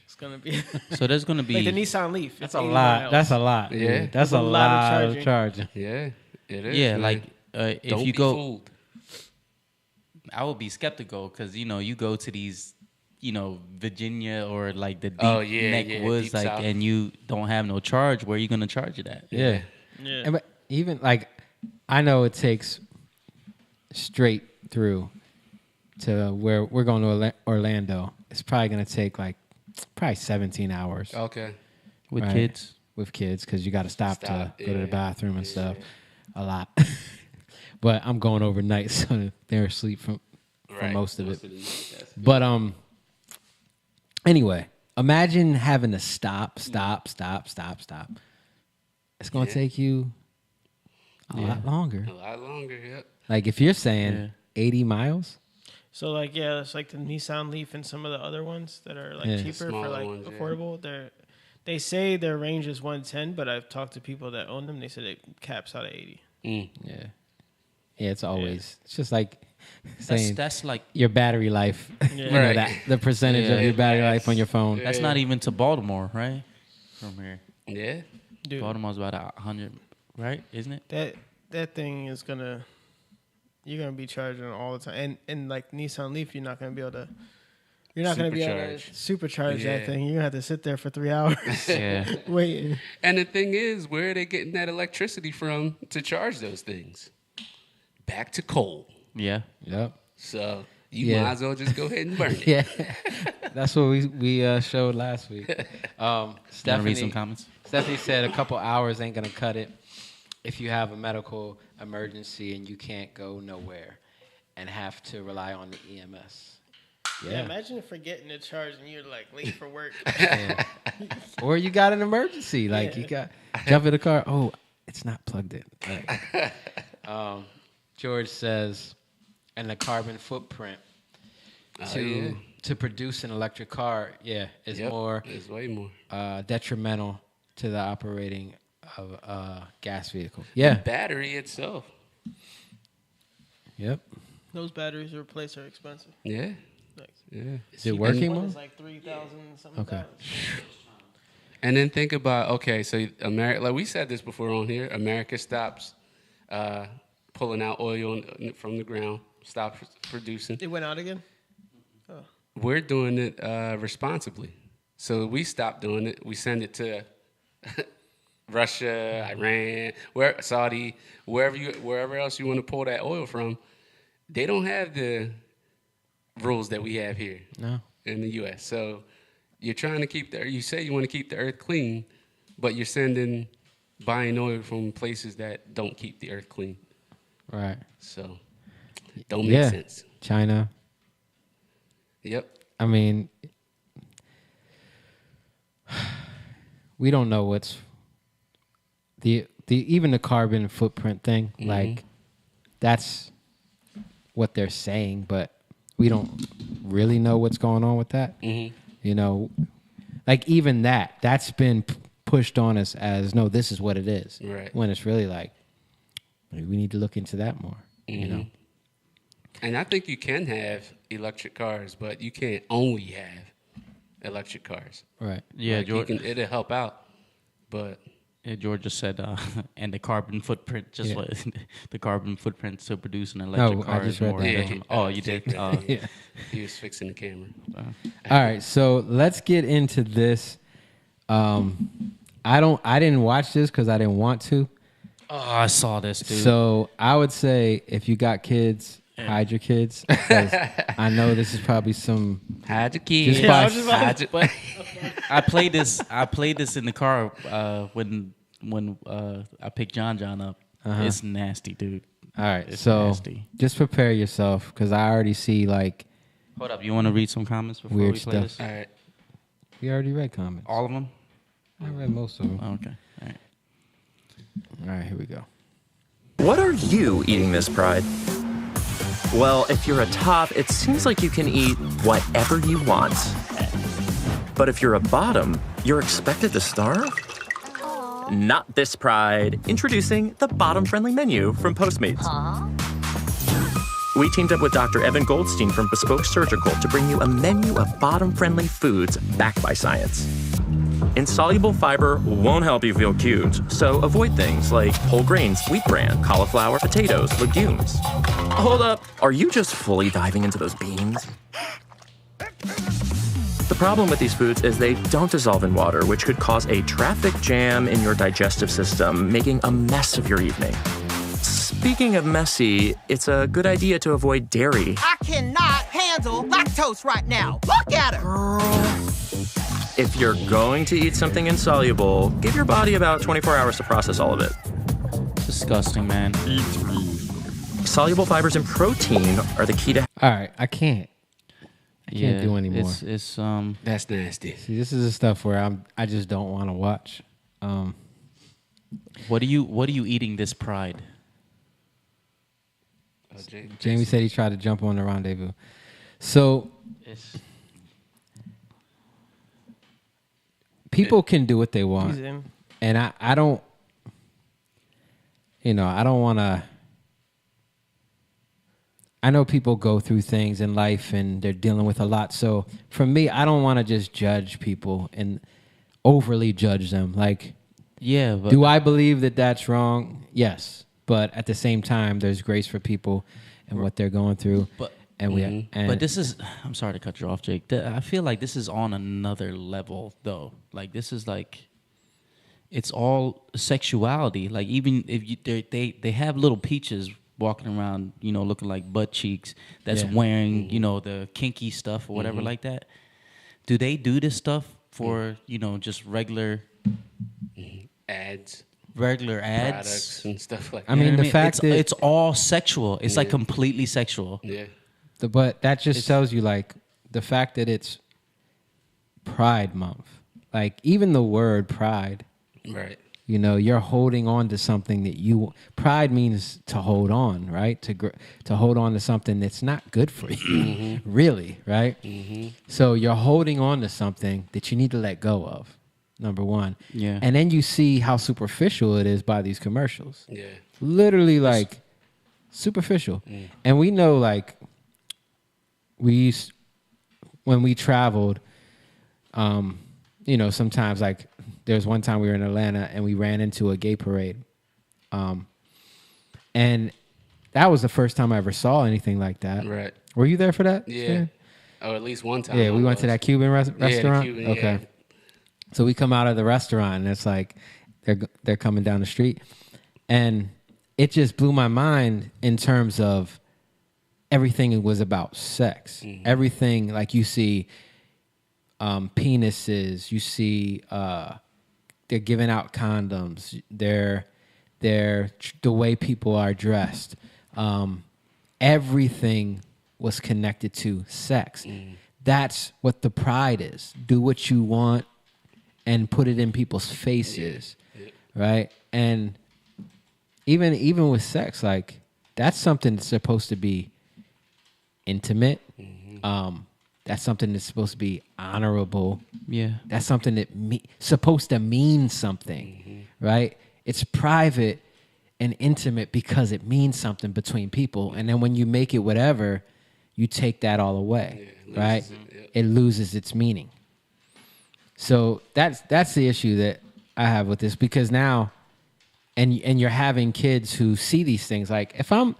It's gonna be So there's gonna be like the Nissan Leaf. That's it's a 80 lot. miles. That's a lot. Yeah. Yeah. That's a a lot lot of of charging. Yeah, it is. yeah, man. like if Don't you be go, fooled. I would be skeptical because you go to these Virginia or like the deep Oh, yeah, neck yeah, woods deep like south. and you don't have no charge. Where are you gonna charge it at? Yeah. Yeah. And but even like, I know it takes straight through to where we're going to Orlando. It's probably going to take like probably 17 hours Okay. With Right. kids. with kids because you got to stop to go to yeah, the bathroom and stuff a lot. But I'm going overnight, so they're asleep for Right. most of it. the night, that's good. But anyway, imagine having to stop. It's going to Yeah. take you a lot longer. A lot longer, yep. Like if you're saying 80 miles, So like yeah, it's like the Nissan Leaf and some of the other ones that are like Yeah. cheaper for Smaller like ones, yeah. affordable. They say their range is 110, but I've talked to people that own them. They said it caps out at 80. Mm. yeah, it's always it's just like That's saying that's like your battery life. Yeah. You know, Right. that the percentage of Yeah. your battery life on your phone. that's not even to Baltimore, right? From here, Yeah. Dude, Baltimore's about 100, right? Isn't it? that thing is you're gonna be charging all the time. And like Nissan Leaf, you're not gonna be able to supercharge Yeah. that thing. You're gonna have to sit there for 3 hours Yeah. waiting. And the thing is, where are they getting that electricity from to charge those things? Back to coal. Yeah. Yep. So you Yeah. might as well just go ahead and burn it. Yeah, that's what we showed last week. Wanna Stephanie, read some comments? Stephanie said a couple hours ain't gonna cut it if you have a medical emergency and you can't go nowhere. and have to rely on the EMS. Yeah, imagine forgetting to charge and you're like late for work. Or you got an emergency, like you got jump in the car. Oh, it's not plugged in. Right. George says, and the carbon footprint to produce an electric car, is more. It's way more detrimental to the operating of a gas vehicle. Yeah, the battery itself. Yep. Those batteries to replace are expensive. Yeah. Yeah. Is it working? One is like 3,000 something. Okay. And then think about so America, like we said this before on here, America stops pulling out oil from the ground, stops producing. It went out again. Oh. We're doing it responsibly, so we stop doing it. We send it to Russia, Iran, Saudi, wherever else you want to pull that oil from. They don't have the rules that we have here in the U.S. So you're trying to keep you say you want to keep the earth clean, but you're buying oil from places that don't keep the earth clean. Right. So don't make sense. China. Yep. I mean, we don't know what's even the carbon footprint thing. Mm-hmm. Like that's what they're saying, but we don't really know what's going on with that. Mm-hmm. You know, like even that's been pushed on us as, no, this is what it is. Right. When it's really like, we need to look into that more, you know? And I think you can have electric cars, but you can't only have electric cars. Right. Yeah, like it'll help out, but... Yeah, George just said, and the carbon footprint, the carbon footprint to produce an electric car is more. You did? Yeah. He was fixing the camera. All right, so let's get into this. I didn't watch this because I didn't want to. Oh, I saw this, dude. So I would say if you got kids, hide your kids. I know this is probably some hide your kids. I played this in the car when I picked John up. It's nasty, dude. All right, it's so nasty. Just prepare yourself because I already see like. Hold up, you want to read some comments before weird we play stuff. this? All right. We already read comments. All of them? I read most of them. Oh, okay. All right. All right, here we go. What are you eating this Pride? Well, if you're a top, it seems like you can eat whatever you want. But if you're a bottom, you're expected to starve? Not this Pride. Introducing the bottom-friendly menu from Postmates. We teamed up with Dr. Evan Goldstein from Bespoke Surgical to bring you a menu of bottom-friendly foods backed by science. Insoluble fiber won't help you feel cute, so avoid things like whole grains, wheat bran, cauliflower, potatoes, legumes. Hold up, are you just fully diving into those beans? The problem with these foods is they don't dissolve in water, which could cause a traffic jam in your digestive system, making a mess of your evening. Speaking of messy, it's a good idea to avoid dairy. I cannot handle lactose right now. Look at her. If you're going to eat something insoluble, give your body about 24 hours to process all of it. Disgusting, man. Soluble fibers and protein are the key to... All right, I can't do anymore. It's That's nasty. See, this is the stuff where I just don't want to watch. What are you eating this Pride? Jamie said he tried to jump on the rendezvous. So people can do what they want, and I don't. I don't want to. I know people go through things in life and they're dealing with a lot. So for me, I don't want to just judge people and overly judge them. Like, but do I believe that that's wrong? Yes. But at the same time, there's grace for people and what they're going through. But but this is, I'm sorry to cut you off, Jake. I feel like this is on another level, though. Like, this is like, it's all sexuality. Like, even if they have little peaches walking around, looking like butt cheeks, that's wearing, the kinky stuff or whatever like that. Do they do this stuff for, just regular ads? regular ads products and stuff like that. I mean, the fact it's, that it's all sexual. It's like completely sexual. Yeah. But that just tells you, like, the fact that it's Pride Month. Like, even the word pride. Right. You know, you're holding on to something that you... Pride means to hold on, right? To hold on to something that's not good for you, really, right? So you're holding on to something that you need to let go of, number one. Yeah. And then you see how superficial it is by these commercials. Yeah. Literally, like, superficial. And we know, like, when we traveled, you know, sometimes, like, there's one time we were in Atlanta and we ran into a gay parade. And that was the first time I ever saw anything like that. Right. Were you there for that? Yeah. Oh, at least one time. Yeah, we went to that Cuban restaurant. the Cuban, okay. So we come out of the restaurant and it's like they're coming down the street. And it just blew my mind in terms of everything was about sex. Everything, like, you see penises, you see they're giving out condoms, they're the way people are dressed. Everything was connected to sex. That's what the pride is. Do what you want and put it in people's faces, right? And even with sex, like, that's something that's supposed to be intimate. That's something that's supposed to be honorable. Yeah. That's something that supposed to mean something, right? It's private and intimate because it means something between people. And then when you make it whatever, you take that all away, right? It loses its meaning. So that's the issue that I have with this, because now, and you're having kids who see these things. Like, how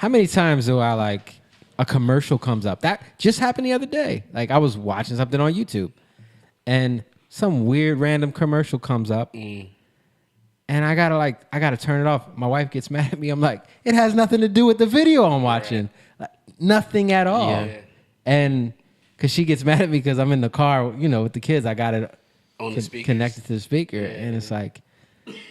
many times do I, like, a commercial comes up? That just happened the other day. Like, I was watching something on YouTube and some weird random commercial comes up and I gotta turn it off. My wife gets mad at me. I'm like, it has nothing to do with the video I'm watching. Like, nothing at all. Yeah. And because she gets mad at me because I'm in the car, you know, with the kids, I got it On the speakers. connected to the speaker. And it's like,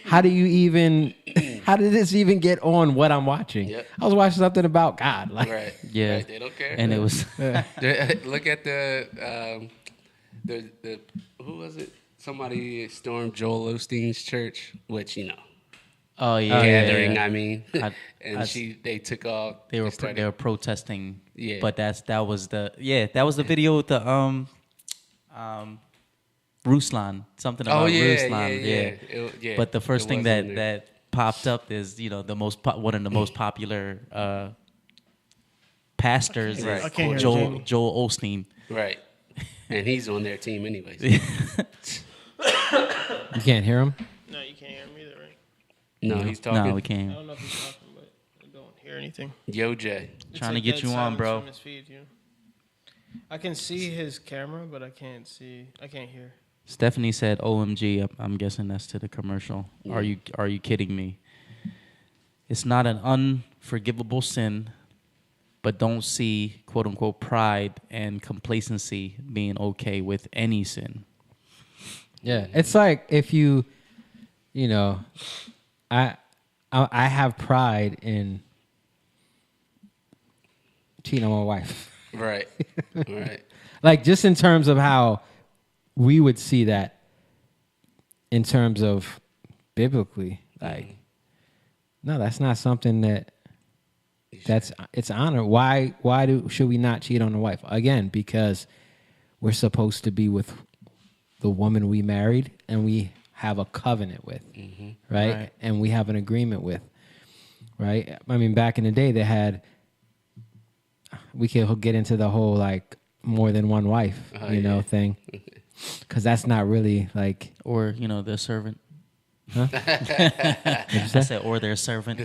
how did this even get on what I'm watching? Yep. I was watching something about God. Like, Yeah. Right, they don't care. And it was Look at the who was it? Somebody stormed Joel Osteen's church, which, you know. Oh yeah, gathering. yeah. I mean, I they took off. They were protesting. Yeah. But that was the video with the Ruslan, something about Ruslan. Yeah. But the first It thing was that in there. that popped up is, you know, one of the most popular pastors Right. is I can't hear Joel Jamie. Osteen. Right. And he's on their team anyways. you can't hear him? No, you can't hear him either, right? No, he's talking. No, we I can't. don't know if he's talking, but I don't hear anything. Yo, Jay. It's Trying to like get dead you on, silence bro. from his feed, you know? I can see his camera, but I can't hear. Stephanie said, "OMG." I'm guessing that's to the commercial. Are you kidding me? It's not an unforgivable sin, but don't see quote unquote pride and complacency being okay with any sin. Yeah, it's like if you know, I have pride in cheating on my wife. Right. Right. Like, just in terms of how we would see that in terms of biblically, like, no, that's not something it's honor. Why should we not cheat on the wife? Again, because we're supposed to be with the woman we married and we have a covenant with, right? And we have an agreement with, right? I mean, back in the day, we could get into the whole, like, more than one wife, thing. Because that's not really, like... Or, you know, their servant. Huh? I said, or their servant.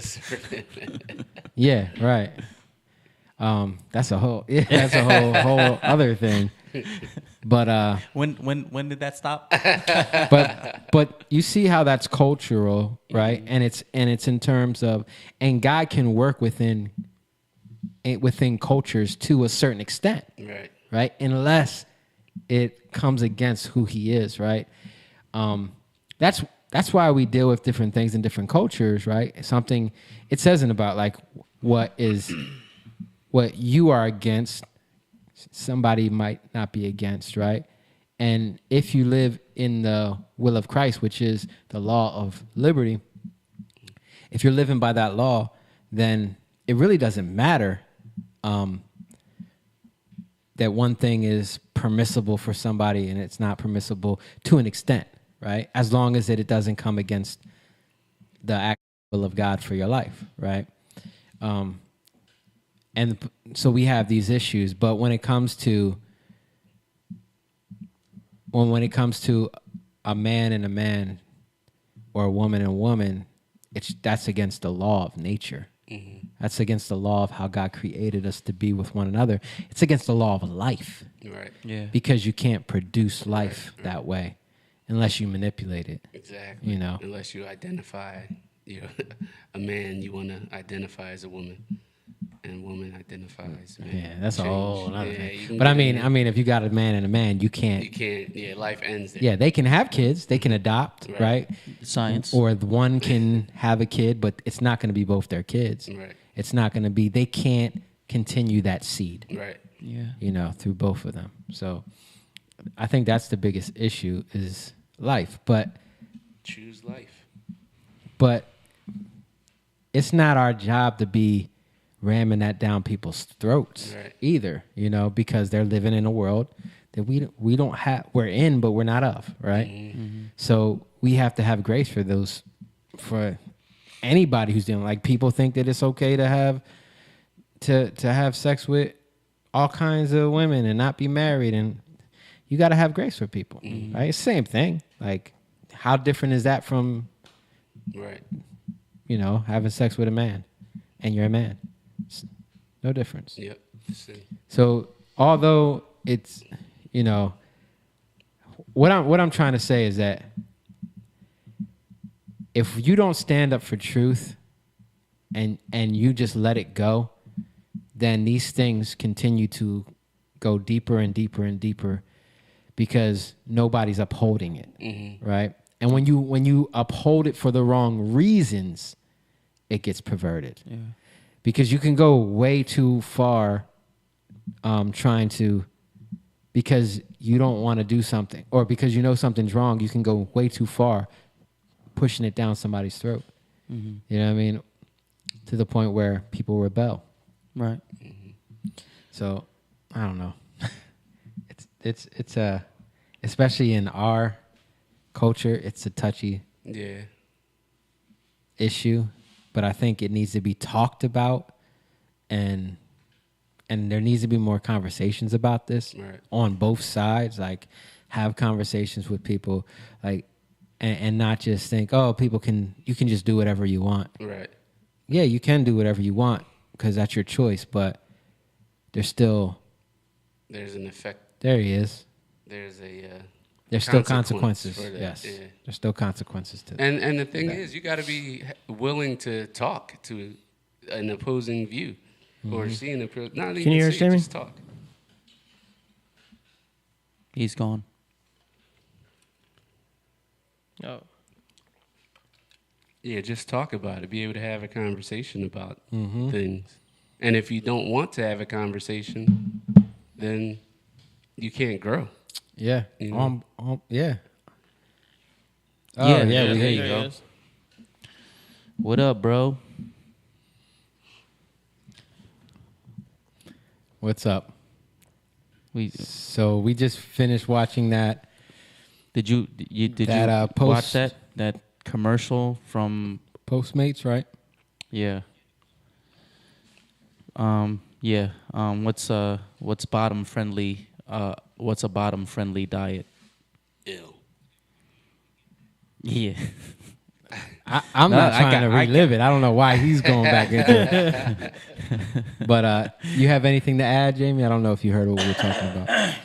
Yeah, right. That's a whole whole other thing. But when did that stop? but you see how that's cultural, right? And it's in terms of, and God can work within cultures to a certain extent, right? Unless it comes against who He is, right? that's why we deal with different things in different cultures, right? Something it says in about like what you are against, somebody might not be against, right? And if you live in the will of Christ, which is the law of liberty, if you're living by that law, then it really doesn't matter that one thing is permissible for somebody and it's not permissible to an extent, right? As long as it doesn't come against the actual will of God for your life, right? And so we have these issues, but when it comes to a man and a man or a woman and a woman, that's against the law of nature. Mm-hmm. That's against the law of how God created us to be with one another. It's against the law of life. Right. Yeah. Because you can't produce life that way unless you manipulate it. Exactly. You know. Unless you identify you're a man, you want to identify as a woman. And woman identifies. Man. Yeah, that's a whole another thing. But I mean, if you got a man and a man, you can't. You can't. Yeah, life ends there. Yeah, they can have kids. They can adopt, right? Science. Or the one can have a kid, but it's not going to be both their kids. Right. It's not going to be. They can't continue that seed. Right. Yeah. You know, through both of them. So, I think that's the biggest issue is life. But choose life. But it's not our job to be ramming that down people's throats either, you know, because they're living in a world that we don't have, we're in, but we're not of, right? Mm-hmm. So we have to have grace for those, for anybody who's dealing. Like people think that it's okay to have sex with all kinds of women and not be married, and you got to have grace for people, right? It's the same thing. Like, how different is that from, you know, having sex with a man and you're a man? No difference. Yep. So although it's, you know, what I'm trying to say is that if you don't stand up for truth and you just let it go, then these things continue to go deeper and deeper and deeper because nobody's upholding it, right? And when you uphold it for the wrong reasons, it gets perverted. Yeah. Because you can go way too far trying to, because you don't want to do something or because you know something's wrong, you can go way too far pushing it down somebody's throat. Mm-hmm. You know what I mean? To the point where people rebel. Right. Mm-hmm. So, I don't know. It's especially in our culture, it's a touchy issue. But I think it needs to be talked about, and there needs to be more conversations about this on both sides. Like, have conversations with people, like, and not just think, oh, you can just do whatever you want. Right. Yeah, you can do whatever you want because that's your choice. But there's an effect. There he is. There's still consequences. Yes. Yeah. There's still consequences to that. And the thing is, you got to be willing to talk to an opposing view or see an opposing. Not even you hear see, Jamie? just talk. He's gone. Oh. Yeah, just talk about it. Be able to have a conversation about things. And if you don't want to have a conversation, then you can't grow. Yeah. You know? Yeah. Oh, yeah, there you go. What up, bro? What's up? We just finished watching that. Did you watch that commercial from Postmates, right? Yeah. What's bottom friendly? What's a bottom friendly diet? Ew. Yeah. I'm not trying to relive it. I don't know why he's going back into it. But you have anything to add, Jamie? I don't know if you heard what we were talking about.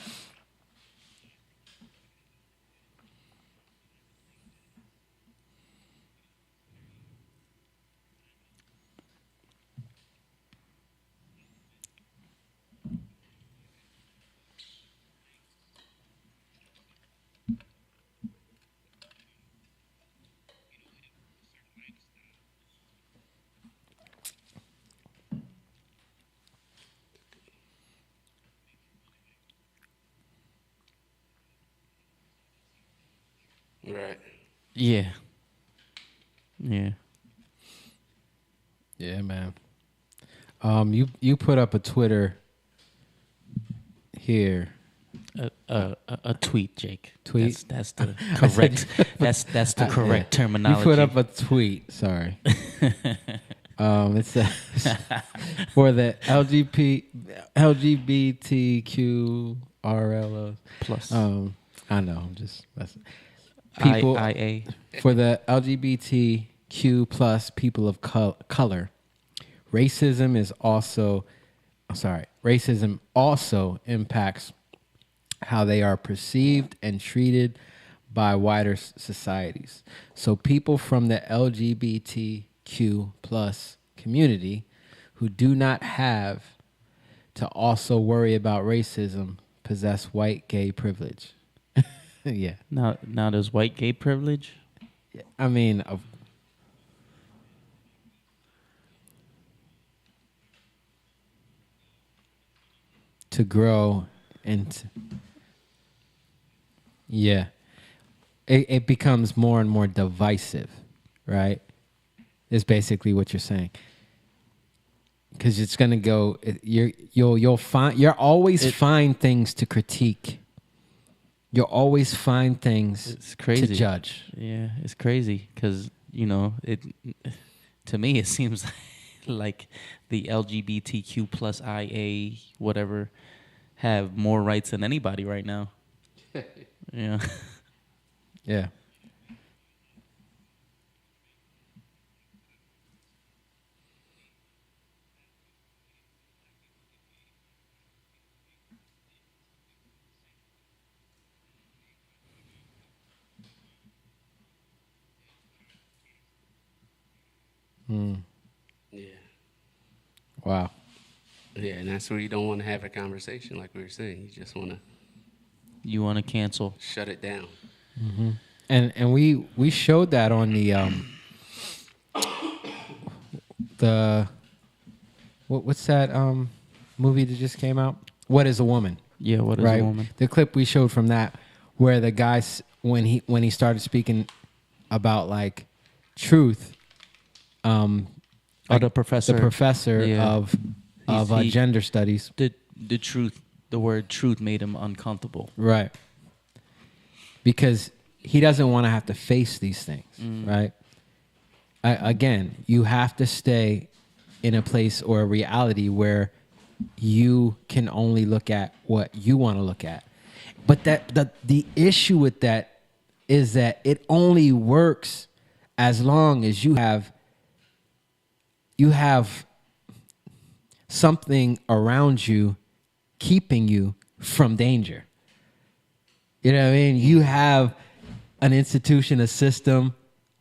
Right. Yeah. Yeah. Yeah, man. You put up a Twitter here. A tweet, Jake. Tweet. That's the I said correct. you- that's the correct terminology. You put up a tweet. Sorry. It says for the LGBTQRL plus. I know. I'm just messing. People IA. For the LGBTQ plus people of color. Racism also impacts how they are perceived and treated by wider societies. So people from the LGBTQ plus community who do not have to also worry about racism possess white gay privilege. Yeah. Now there's white gay privilege? I mean, to grow and yeah, it becomes more and more divisive, right? Is basically what you're saying. Because it's gonna go. You'll find things to critique. You'll always find things It's crazy to judge. Yeah, it's crazy because it. To me, it seems like the LGBTQ plus IA whatever have more rights than anybody right now. Yeah. Yeah. Yeah. Wow. Yeah, and that's where you don't want to have a conversation, like we were saying. You just want to. You want to cancel. Shut it down. Mm-hmm. And we showed that on the what's that movie that just came out? What is a Woman? Yeah, What is a Woman? The clip we showed from that, where the guy when he started speaking about like truth. The professor. The professor of gender studies. The truth. The word truth made him uncomfortable. Right. Because he doesn't want to have to face these things, right? Again, you have to stay in a place or a reality where you can only look at what you want to look at. But the issue with that is that it only works as long as you have something around you keeping you from danger. You know what I mean? You have an institution, a system,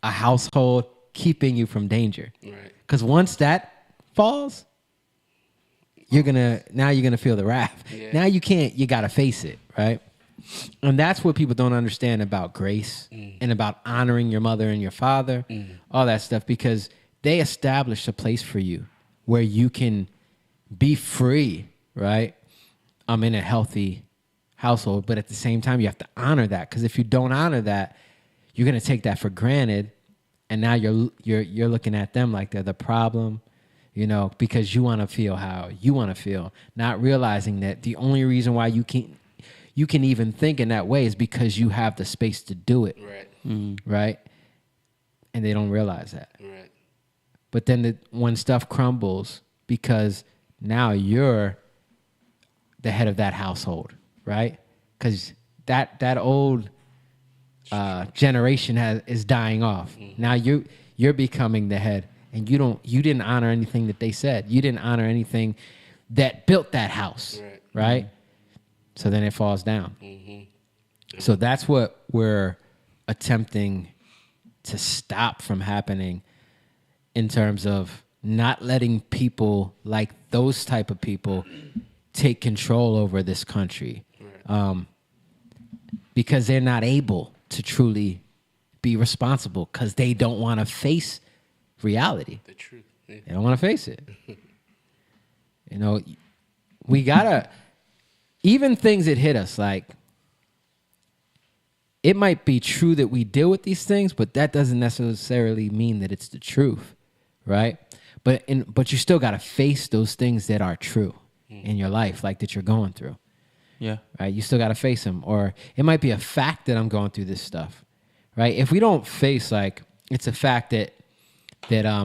a household keeping you from danger. Right. Because once that falls, you're gonna feel the wrath. Yeah. Now you gotta face it, right? And that's what people don't understand about grace and about honoring your mother and your father, all that stuff, because they established a place for you where you can be free, right? In a healthy household, but at the same time, you have to honor that, because if you don't honor that, you're gonna take that for granted, and now you're looking at them like they're the problem, because you want to feel how you want to feel, not realizing that the only reason why you can even think in that way is because you have the space to do it, right? Right? And they don't realize that. Right. But then when stuff crumbles, because now you're the head of that household, right? Because that old generation is dying off. Now you're becoming the head, and you didn't honor anything that they said. You didn't honor anything that built that house, right? So then it falls down. So that's what we're attempting to stop from happening, in terms of not letting people like those type of people take control over this country, because they're not able to truly be responsible, because they don't want to face reality. The truth. Yeah. They don't want to face it. We gotta, even things that hit us, like it might be true that we deal with these things, but that doesn't necessarily mean that it's the truth, right? But you still got to face those things that are true in your life, like that you're going through. Yeah. Right. You still got to face them, or it might be a fact that I'm going through this stuff, right? If we don't face, like, it's a fact that there's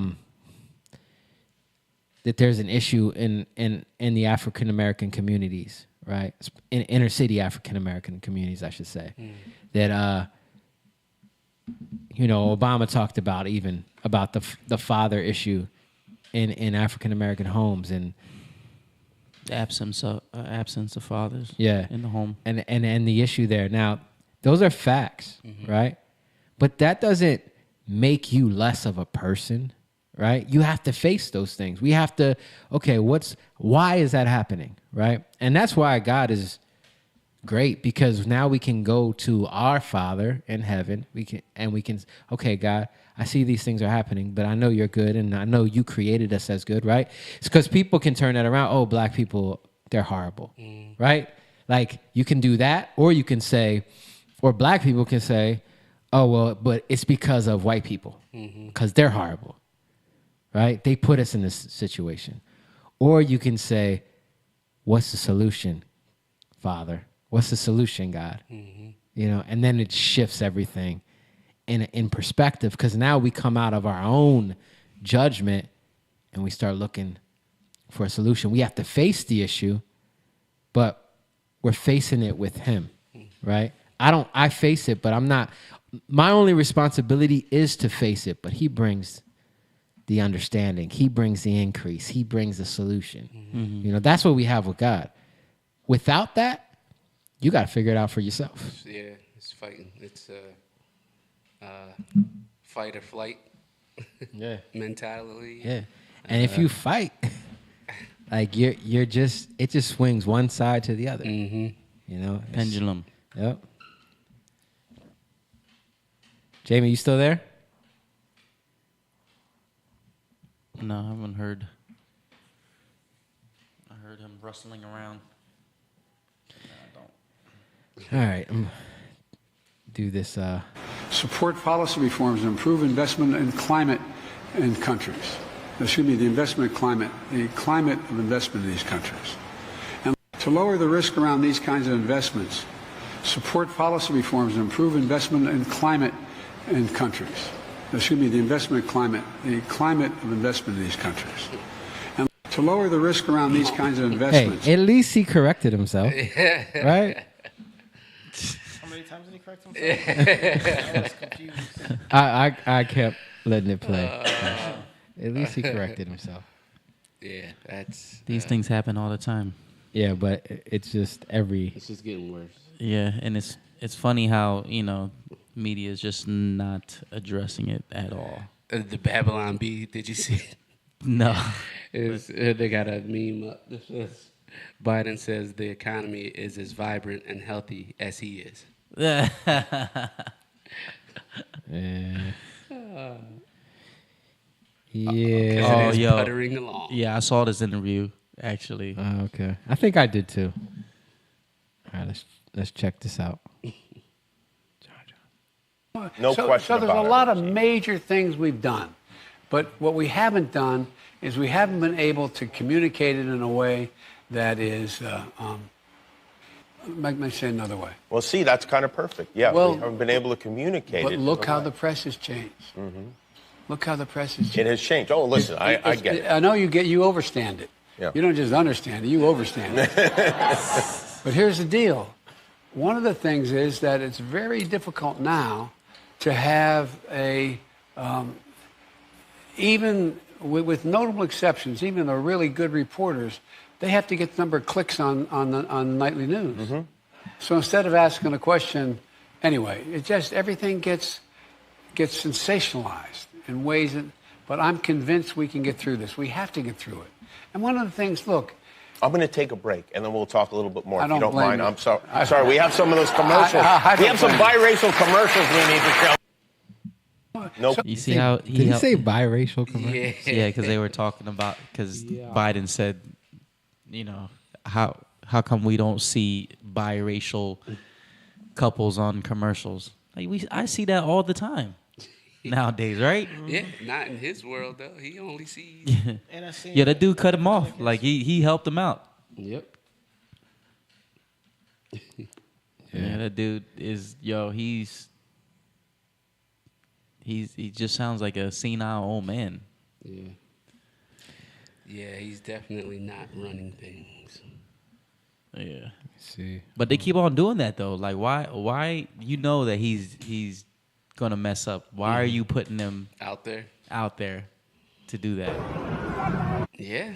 an issue in the African American communities, right? In inner city African American communities, I should say, that Obama talked about, even about the father issue in African American homes, and the absence of fathers. Yeah, in the home, and the issue there. Now, those are facts, right? But that doesn't make you less of a person, right? You have to face those things. We have to. Okay, why is that happening, right? And that's why God is great, because now we can go to our Father in heaven. We can, okay, God, I see these things are happening, but I know you're good, and I know you created us as good, right? It's because people can turn that around. Oh, black people, they're horrible, right? Like, you can do that, or you can say, or black people can say, oh, well, but it's because of white people, because they're horrible, right? They put us in this situation. Or you can say, what's the solution, Father? What's the solution, God? And then it shifts everything in perspective, because now we come out of our own judgment and we start looking for a solution. We have to face the issue, but we're facing it with Him, right? I face it, but I'm not. My only responsibility is to face it, but He brings the understanding. He brings the increase. He brings the solution. That's what we have with God. Without that, you got to figure it out for yourself. Yeah, it's fighting. It's fight or flight. Yeah. Mentality. Yeah. And if you fight, like you're just, it just swings one side to the other. Pendulum. Yep. Jamie, you still there? No, I haven't heard. I heard him rustling around. All right, do this. Support policy reforms and improve investment in climate in countries. Excuse me, the investment climate, the climate of investment in these countries. And to lower the risk around these kinds of investments, support policy reforms and improve investment in climate in countries. Excuse me, the investment climate, the climate of investment in these countries. And to lower the risk around these kinds of investments. Hey, at least he corrected himself, right? How many times did he correct himself? I was confused. I kept letting it play. At least he corrected himself. Yeah, that's... These things happen all the time. Yeah, but it's just It's just getting worse. Yeah, and it's funny how, media is just not addressing it at all. The Babylon Bee, did you see it? No. They got a meme up. This was, Biden says the economy is as vibrant and healthy as he is. Yeah. Yeah. Oh, yo. Puttering along. Yeah, I saw this interview, actually. Okay. I think I did too. All right, let's check this out. No question So there's about a it. lot of major things we've done. But what we haven't done is we haven't been able to communicate it in a way that is, let me say another way. Well, see, that's kind of perfect. Yeah, Well, we haven't been able to communicate But it. look how the press has changed. Look how the press has changed. It has changed. Oh, listen, I get it. I know you overstand it. Yeah. You don't just understand it, you overstand it. But here's the deal. One of the things is that it's very difficult now to have even with notable exceptions, even the really good reporters, they have to get the number of clicks on nightly news. So instead of asking a question, anyway, it just everything gets sensationalized in ways that. But I'm convinced we can get through this. We have to get through it. And one of the things, look. I'm going to take a break, and then we'll talk a little bit more, I if you don't don't blame mind. you. I'm sorry. Sorry, we have some of those commercials. We have some biracial commercials we need to show. Nope. You see how Did he say biracial commercials? Yeah, because they were talking about, because Biden said, how come we don't see biracial couples on commercials. Like I see that all the time nowadays, right? Yeah, not in his world though. He only sees. And I seen Yeah, that dude cut him off. Like he helped him out. Yep. Yeah, that dude is he just sounds like a senile old man. Yeah. Yeah, he's definitely not running things. Yeah. See. But they keep on doing that though. Like why you know that he's gonna mess up. Why are you putting him out there to do that? Yeah.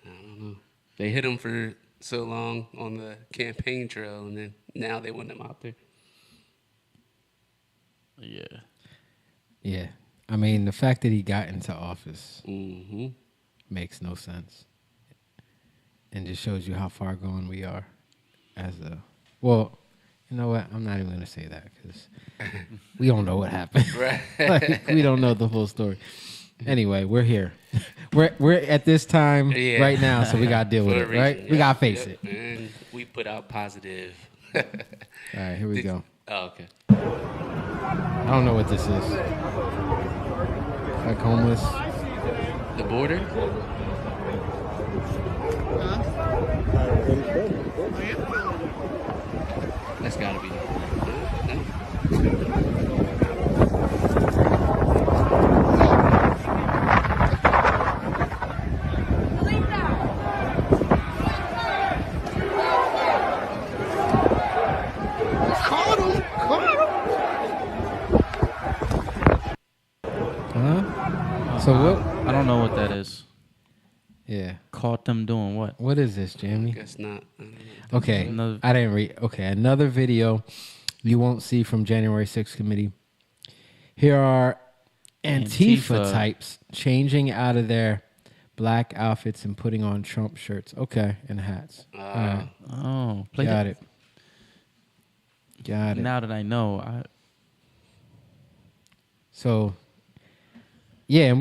I don't know. They hit him for so long on the campaign trail, and then now they want him out there. Yeah. Yeah. I mean, the fact that he got into office makes no sense. And just shows you how far gone we are as a... Well, you know what? I'm not even going to say that because we don't know what happened. Right. Like, we don't know the full story. Anyway, we're here. We're at this time right now, so we got to deal with it, right? We got to face it. And we put out positive. All right, here we go. Oh, okay. I don't know what this is. Like homeless. The border? That's got to be the border. So what? I don't know what that is. Yeah. Caught them doing what? What is this, Jamie? Guess not. Okay. I didn't read. Okay. Another video you won't see from January 6th committee. Here are Antifa types changing out of their black outfits and putting on Trump shirts. Okay. And hats. All right. Oh, Got it. Got it. Now that I know, So, yeah, and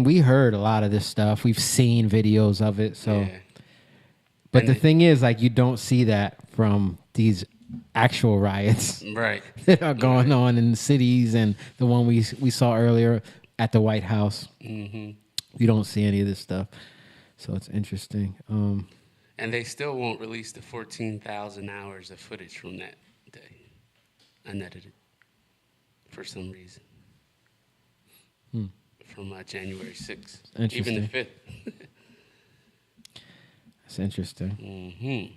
we heard a lot of this stuff. We've seen videos of it. So, but the thing is, like, you don't see that from these actual riots, right? That are going on in the cities, and the one we saw earlier at the White House. Mm-hmm. You don't see any of this stuff, so it's interesting. And they still won't release the 14,000 hours of footage from that day, unedited, for some reason. From January 6th, even the 5th. That's interesting. Mm-hmm.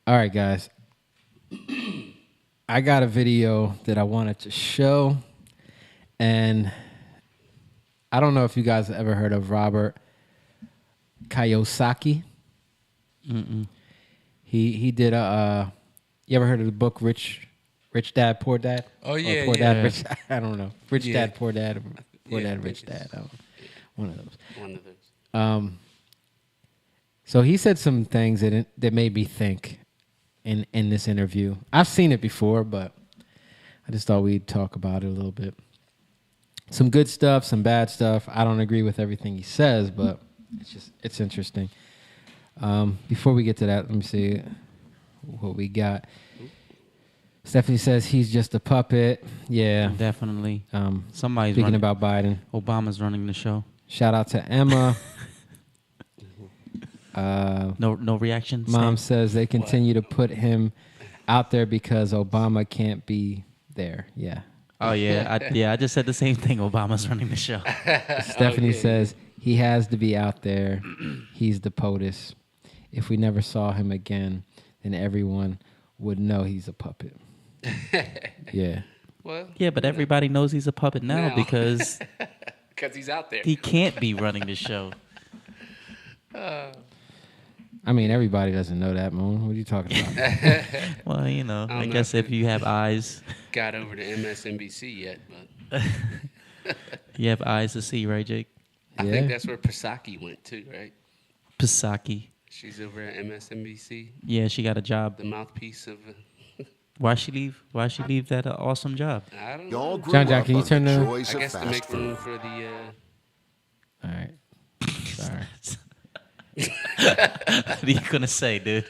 All right, guys. I got a video that I wanted to show, and I don't know if you guys have ever heard of Robert Kiyosaki. He did a. You ever heard of the book Rich Dad Poor Dad? Oh yeah, or Poor yeah. Dad Rich. I don't know. Rich Yeah. Dad Poor Dad. Poor Yeah, Dad Rich Dad. One of those. One of those. So he said some things that made me think in this interview. I've seen it before, but I just thought we'd talk about it a little bit. Some good stuff, some bad stuff. I don't agree with everything he says, but it's interesting. Before we get to that, let me see what we got. Stephanie says he's just a puppet. Yeah, definitely. Somebody's speaking running. about Biden. Obama's running the show. Shout out to Emma. No reaction. Mom Sam? says they continue to put him out there because Obama can't be there. Yeah. Oh yeah, I just said the same thing. Obama's running the show. Stephanie says he has to be out there. He's the POTUS. If we never saw him again, then everyone would know he's a puppet. Yeah. Well, yeah, but everybody knows he's a puppet now because he's out there. He can't be running the show. I mean, everybody doesn't know that, Moon. What are you talking about? Well, you know, I don't guess know if you have eyes. Got over to MSNBC yet, but You have eyes to see, right, Jake? I think that's where Psaki went too, right? Psaki. She's over at MSNBC. Yeah, she got a job. The mouthpiece of. Why she leave? Why she leave that awesome job? I don't know. John, can you turn the? I guess to make room for the. All right. Sorry. What are you gonna say, dude?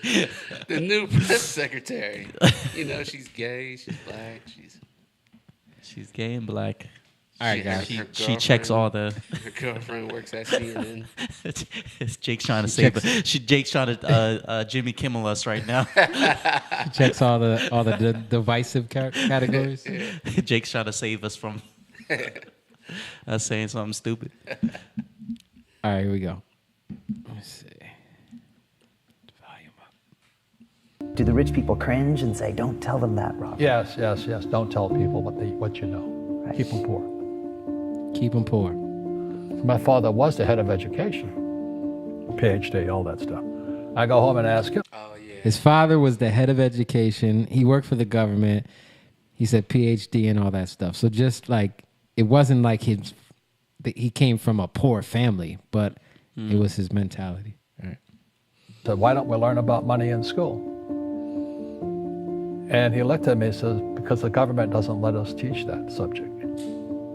The new press secretary. You know, she's gay, she's black, she's gay and black. All right, guys. She checks all the. Her girlfriend works at CNN. Jake's trying to save her. Jake's trying to Jimmy Kimmel us right now. She checks all the divisive categories. Jake's trying to save us from us saying something stupid. All right, here we go. Let me see. Do the rich people cringe and say, "Don't tell them that, Rob"? Yes. Don't tell people what you know. Right. Keep them poor. Keep them poor. My father was the head of education, PhD, all that stuff. I go home and ask him. Oh yeah. His father was the head of education. He worked for the government. He said PhD and all that stuff. So just like it wasn't like he came from a poor family, but it was his mentality. All right. Said, why don't we learn about money in school? And he looked at me and says, because the government doesn't let us teach that subject.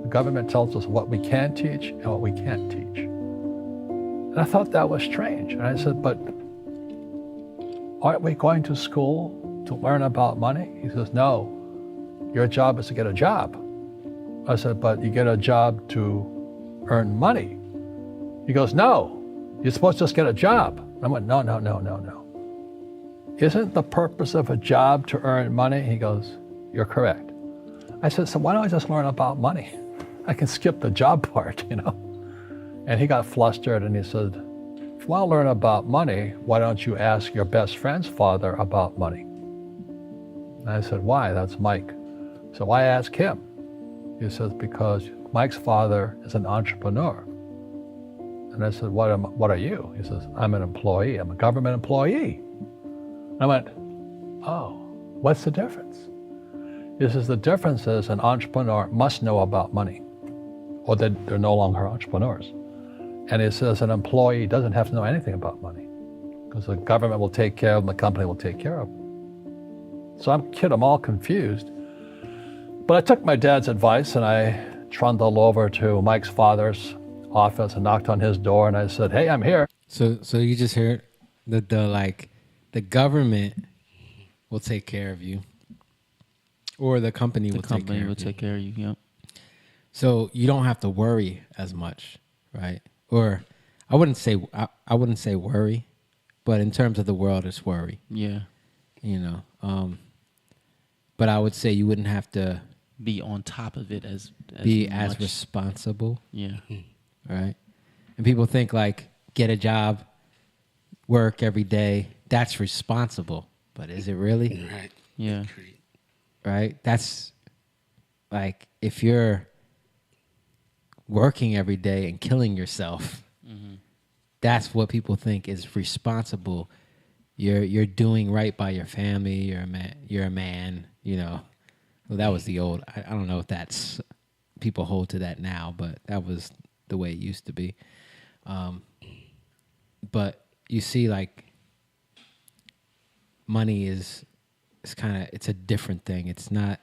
The government tells us what we can teach and what we can't teach. And I thought that was strange. And I said, but aren't we going to school to learn about money? He says, no, your job is to get a job. I said, but you get a job to earn money. He goes, no, you're supposed to just get a job. I went, no. Isn't the purpose of a job to earn money? He goes, you're correct. I said, so why don't I just learn about money? I can skip the job part, you know? And he got flustered and he said, if you want to learn about money, why don't you ask your best friend's father about money? And I said, why? That's Mike. So why ask him? He says, because Mike's father is an entrepreneur. And I said, what are you? He says, I'm an employee. I'm a government employee. I went, oh, what's the difference? He says, the difference is an entrepreneur must know about money, or they're no longer entrepreneurs. And he says an employee doesn't have to know anything about money because the government will take care of them, the company will take care of them. So I'm all confused. But I took my dad's advice and I trundled over to Mike's father's office and knocked on his door and I said, hey, I'm here. So you just heard that the government will take care of you, or the company will take care of you. Yep. So you don't have to worry as much, right? Or I wouldn't say worry, but in terms of the world, it's worry. Yeah. You know, but I would say you wouldn't have to be on top of it as much. Responsible. Yeah. Right. And people think like get a job, work every day. That's responsible, but is it really? Right. Yeah. Right. That's like if you're working every day and killing yourself, that's what people think is responsible. You're doing right by your family. You're a man. You know, well, that was the old. I don't know if that's people hold to that now, but that was the way it used to be. But you see, like, money is kind of, it's a different thing. It's not.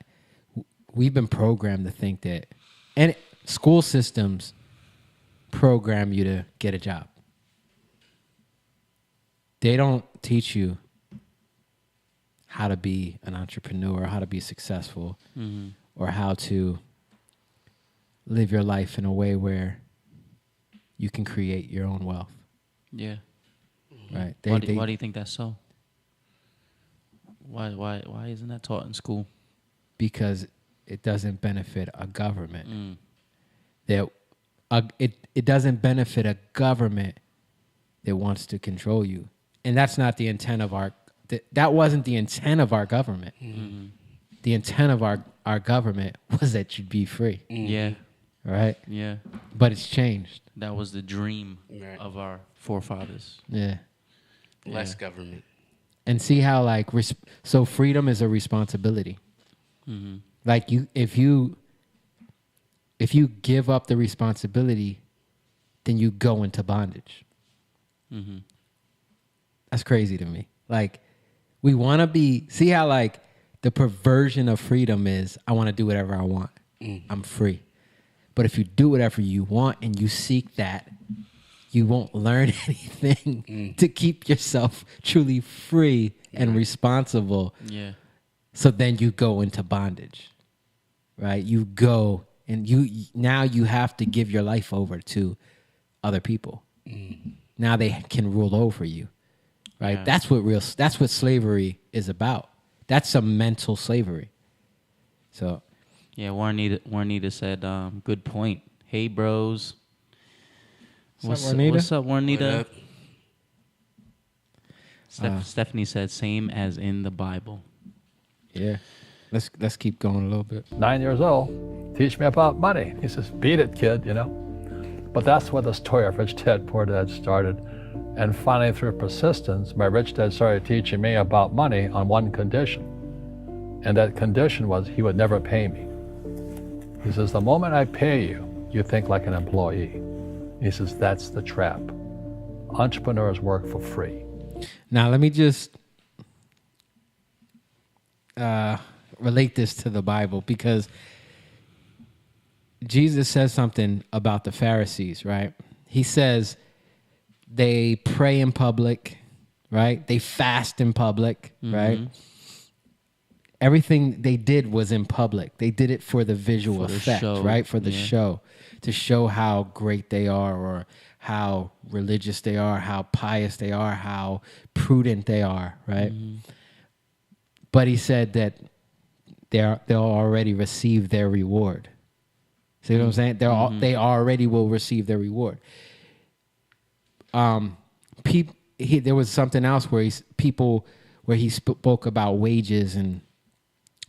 We've been programmed to think that, and school systems program you to get a job. They don't teach you how to be an entrepreneur, how to be successful, or how to live your life in a way where you can create your own wealth. Yeah. Right. Why do you think that's so? Why isn't that taught in school? Because it doesn't benefit a government. It doesn't benefit a government that wants to control you. And that's not the intent of that wasn't the intent of our government. The intent of our government was that you'd be free. Yeah. Right? Yeah. But it's changed. That was the dream of our forefathers. Yeah. Less government. And see how, like, so freedom is a responsibility. Like, if you give up the responsibility, then you go into bondage. That's crazy to me. Like, we want to see how, like, the perversion of freedom is, I want to do whatever I want. I'm free. But if you do whatever you want and you seek that, you won't learn anything to keep yourself truly free and responsible. Yeah. So then you go into bondage, right? You go and now you have to give your life over to other people. Now they can rule over you, right? Yeah. That's what slavery is about. That's some mental slavery. So, yeah, Juanita said, good point. Hey, bros. What's up, Juanita? What's up, Juanita? What up? Stephanie said, same as in the Bible. Yeah. Let's keep going a little bit. 9 years old, teach me about money. He says, beat it, kid, you know. But that's where the story of Rich Dad, Poor Dad started. And finally, through persistence, my rich dad started teaching me about money on one condition. And that condition was he would never pay me. He says, the moment I pay you, you think like an employee. He says, that's the trap. Entrepreneurs work for free. Now, let me just relate this to the Bible, because Jesus says something about the Pharisees, right? He says they pray in public, right? They fast in public, right? Everything they did was in public. They did it for the visual effect, show. right? For the Yeah. show, to show how great they are, or how religious they are, how pious they are, how prudent they are, right? But he said that they'll already receive their reward. See what I'm saying? They already will receive their reward. There was something else where he spoke about wages, and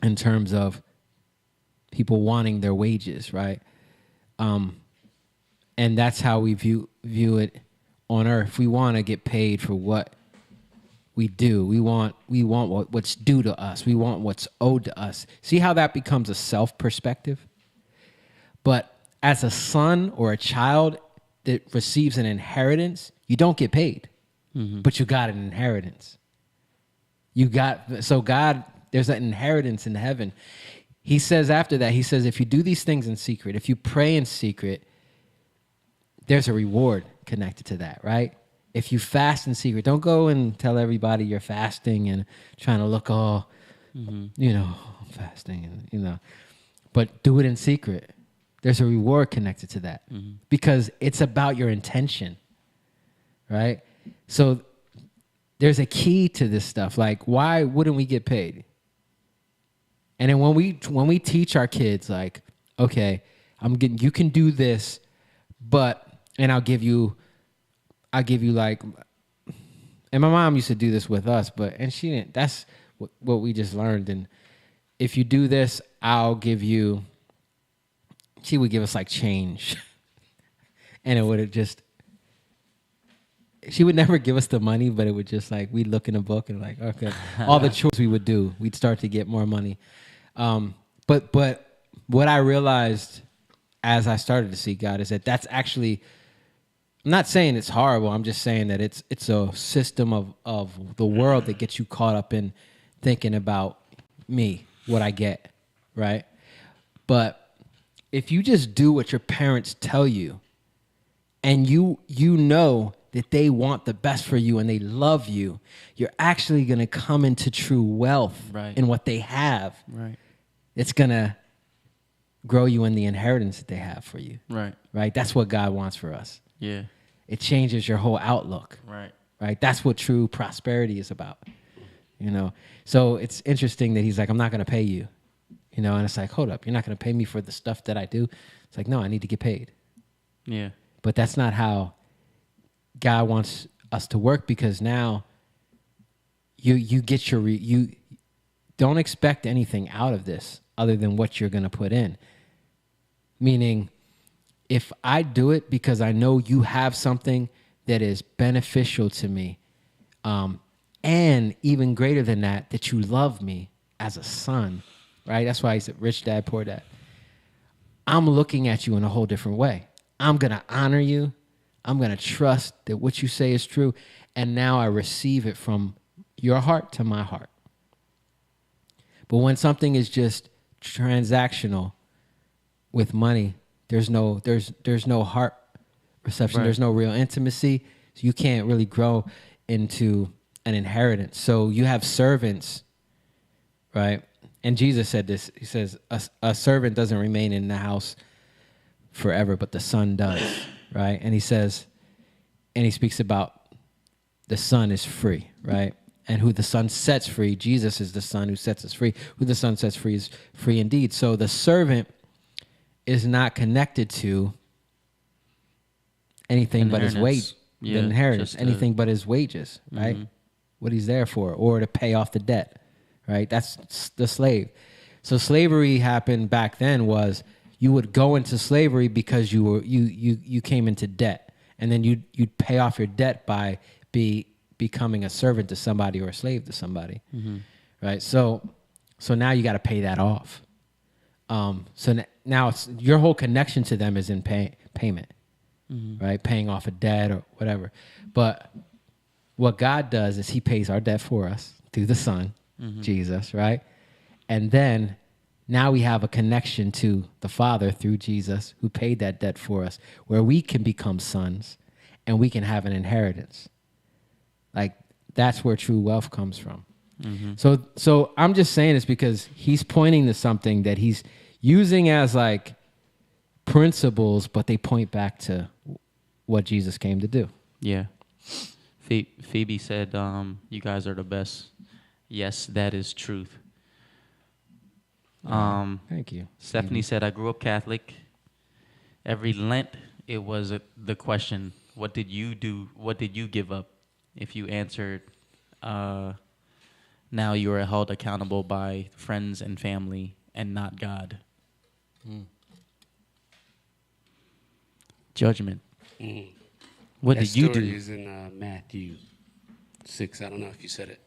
in terms of people wanting their wages, right? And that's how we view it on earth. We want to get paid for what we do. We want what's due to us. We want what's owed to us. See how that becomes a self perspective? But as a son or a child that receives an inheritance, you don't get paid, but you got an inheritance. God, there's an inheritance in heaven. He says after that, he says, if you do these things in secret, if you pray in secret, there's a reward connected to that, right? If you fast in secret, don't go and tell everybody you're fasting and trying to look all, I'm fasting, and, but do it in secret. There's a reward connected to that because it's about your intention, right? So there's a key to this stuff. Like, why wouldn't we get paid? And then when we teach our kids, like, okay, you can do this, and I'll give you like, and my mom used to do this with us, and she didn't. That's what we just learned. And if you do this, I'll give you. She would give us like change, and it would have just. She would never give us the money, but it would just like, we'd look in a book and like, okay, all the chores we would do, we'd start to get more money. But what I realized as I started to see God is that that's actually, I'm not saying it's horrible. I'm just saying that it's a system of the world that gets you caught up in thinking about me, what I get, right? But if you just do what your parents tell you, and you know that they want the best for you and they love you, you're actually going to come into true wealth in what they have. Right. It's going to grow you in the inheritance that they have for you. Right. Right? That's what God wants for us. Yeah. It changes your whole outlook. Right. Right? That's what true prosperity is about. So it's interesting that he's like, I'm not going to pay you. And it's like, hold up, you're not going to pay me for the stuff that I do? It's like, no, I need to get paid. Yeah. But that's not how God wants us to work, because now you get you don't expect anything out of this other than what you're going to put in. Meaning, if I do it because I know you have something that is beneficial to me, and even greater than that, that you love me as a son, right? That's why he said, rich dad, poor dad. I'm looking at you in a whole different way. I'm going to honor you. I'm going to trust that what you say is true. And now I receive it from your heart to my heart. But when something is just transactional with money, there's no heart reception. Right. There's no real intimacy. So you can't really grow into an inheritance. So you have servants, right? And Jesus said this. He says, a servant doesn't remain in the house forever, but the son does, right? And he says, and he speaks about the son is free, right? And who the son sets free, Jesus is the son who sets us free. Who the son sets free is free indeed. So the servant is not connected to anything but his wage, the inheritance, anything but his wages, right? What he's there for, or to pay off the debt, right? That's the slave. So slavery happened back then was you would go into slavery because you came into debt, and then you'd pay off your debt by becoming a servant to somebody or a slave to somebody, right? So now you got to pay that off. So now it's your whole connection to them is in payment, right? Paying off a debt or whatever. But what God does is he pays our debt for us through the Son, Jesus, right? And then now we have a connection to the Father through Jesus who paid that debt for us, where we can become sons and we can have an inheritance. Like that's where true wealth comes from. So I'm just saying this because he's pointing to something that he's using as like principles, but they point back to what Jesus came to do. Yeah. Phoebe said, you guys are the best. Yes, that is truth. Thank you. Stephanie said, I grew up Catholic. Every Lent, it was the question, what did you do? What did you give up? If you answered, now you are held accountable by friends and family and not God. Judgment. What That did you story do? is in Matthew 6. I don't know if you said it.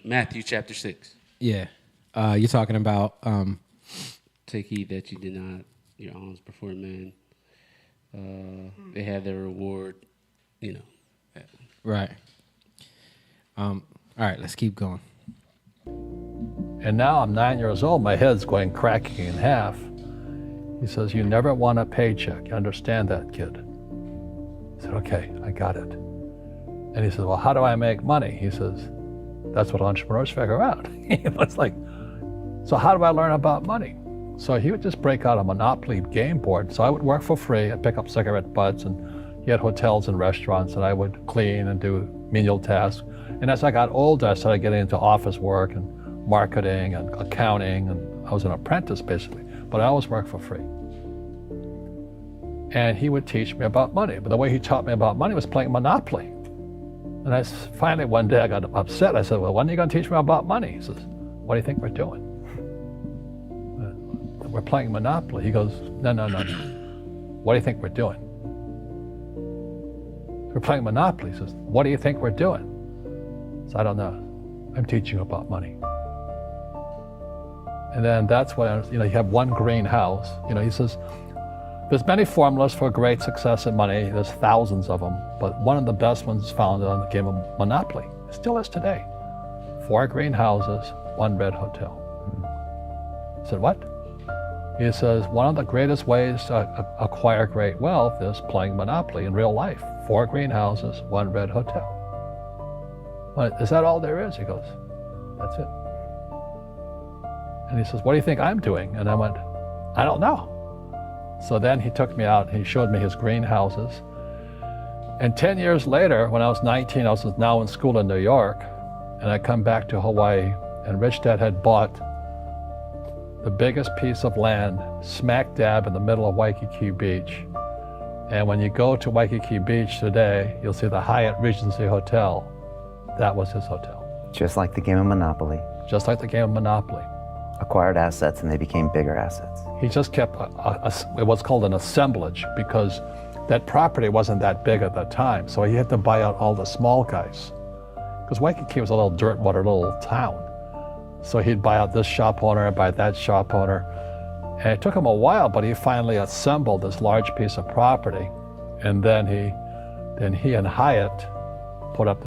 Matthew chapter 6. Yeah. You're talking about take heed that you did not your alms before men. They had their reward, you know. That. Right. All right, let's keep going. And now I'm 9 years old, my head's going cracking in half. He says, you never want a paycheck. You understand that, kid? I said, okay, I got it. And he says, well, how do I make money? He says, that's what entrepreneurs figure out. It's like, so how do I learn about money? So he would just break out a Monopoly game board. So I would work for free. I'd pick up cigarette butts, and he had hotels and restaurants, and I would clean and do menial tasks. And as I got older, I started getting into office work and marketing and accounting, and I was an apprentice basically, but I always worked for free. And he would teach me about money, but the way he taught me about money was playing Monopoly. And finally one day I got upset. I said, well, when are you going to teach me about money? He says, what do you think we're doing? We're playing Monopoly. He goes, no. What do you think we're doing? We're playing Monopoly. He says, what do you think we're doing? So I don't know. I'm teaching you about money. And then that's when, you have one green house. He says, there's many formulas for great success in money. There's thousands of them, but one of the best ones is found on the game of Monopoly. It still is today. 4 green houses, 1 red hotel. I said, what? He says, one of the greatest ways to acquire great wealth is playing Monopoly in real life. 4 green houses, 1 red hotel. Well, is that all there is? He goes, that's it. And he says, what do you think I'm doing? And I went, I don't know. So then he took me out and he showed me his greenhouses. And 10 years later, when I was 19, I was now in school in New York, and I come back to Hawaii, and Rich Dad had bought the biggest piece of land smack dab in the middle of Waikiki Beach. And when you go to Waikiki Beach today, you'll see the Hyatt Regency Hotel. That was his hotel. Just like the game of Monopoly. Just like the game of Monopoly. Acquired assets and they became bigger assets. He just kept what's called an assemblage, because that property wasn't that big at the time. So he had to buy out all the small guys. Because Waikiki was a little dirt water little town. So he'd buy out this shop owner, buy that shop owner. And it took him a while, but he finally assembled this large piece of property. And then he and Hyatt put up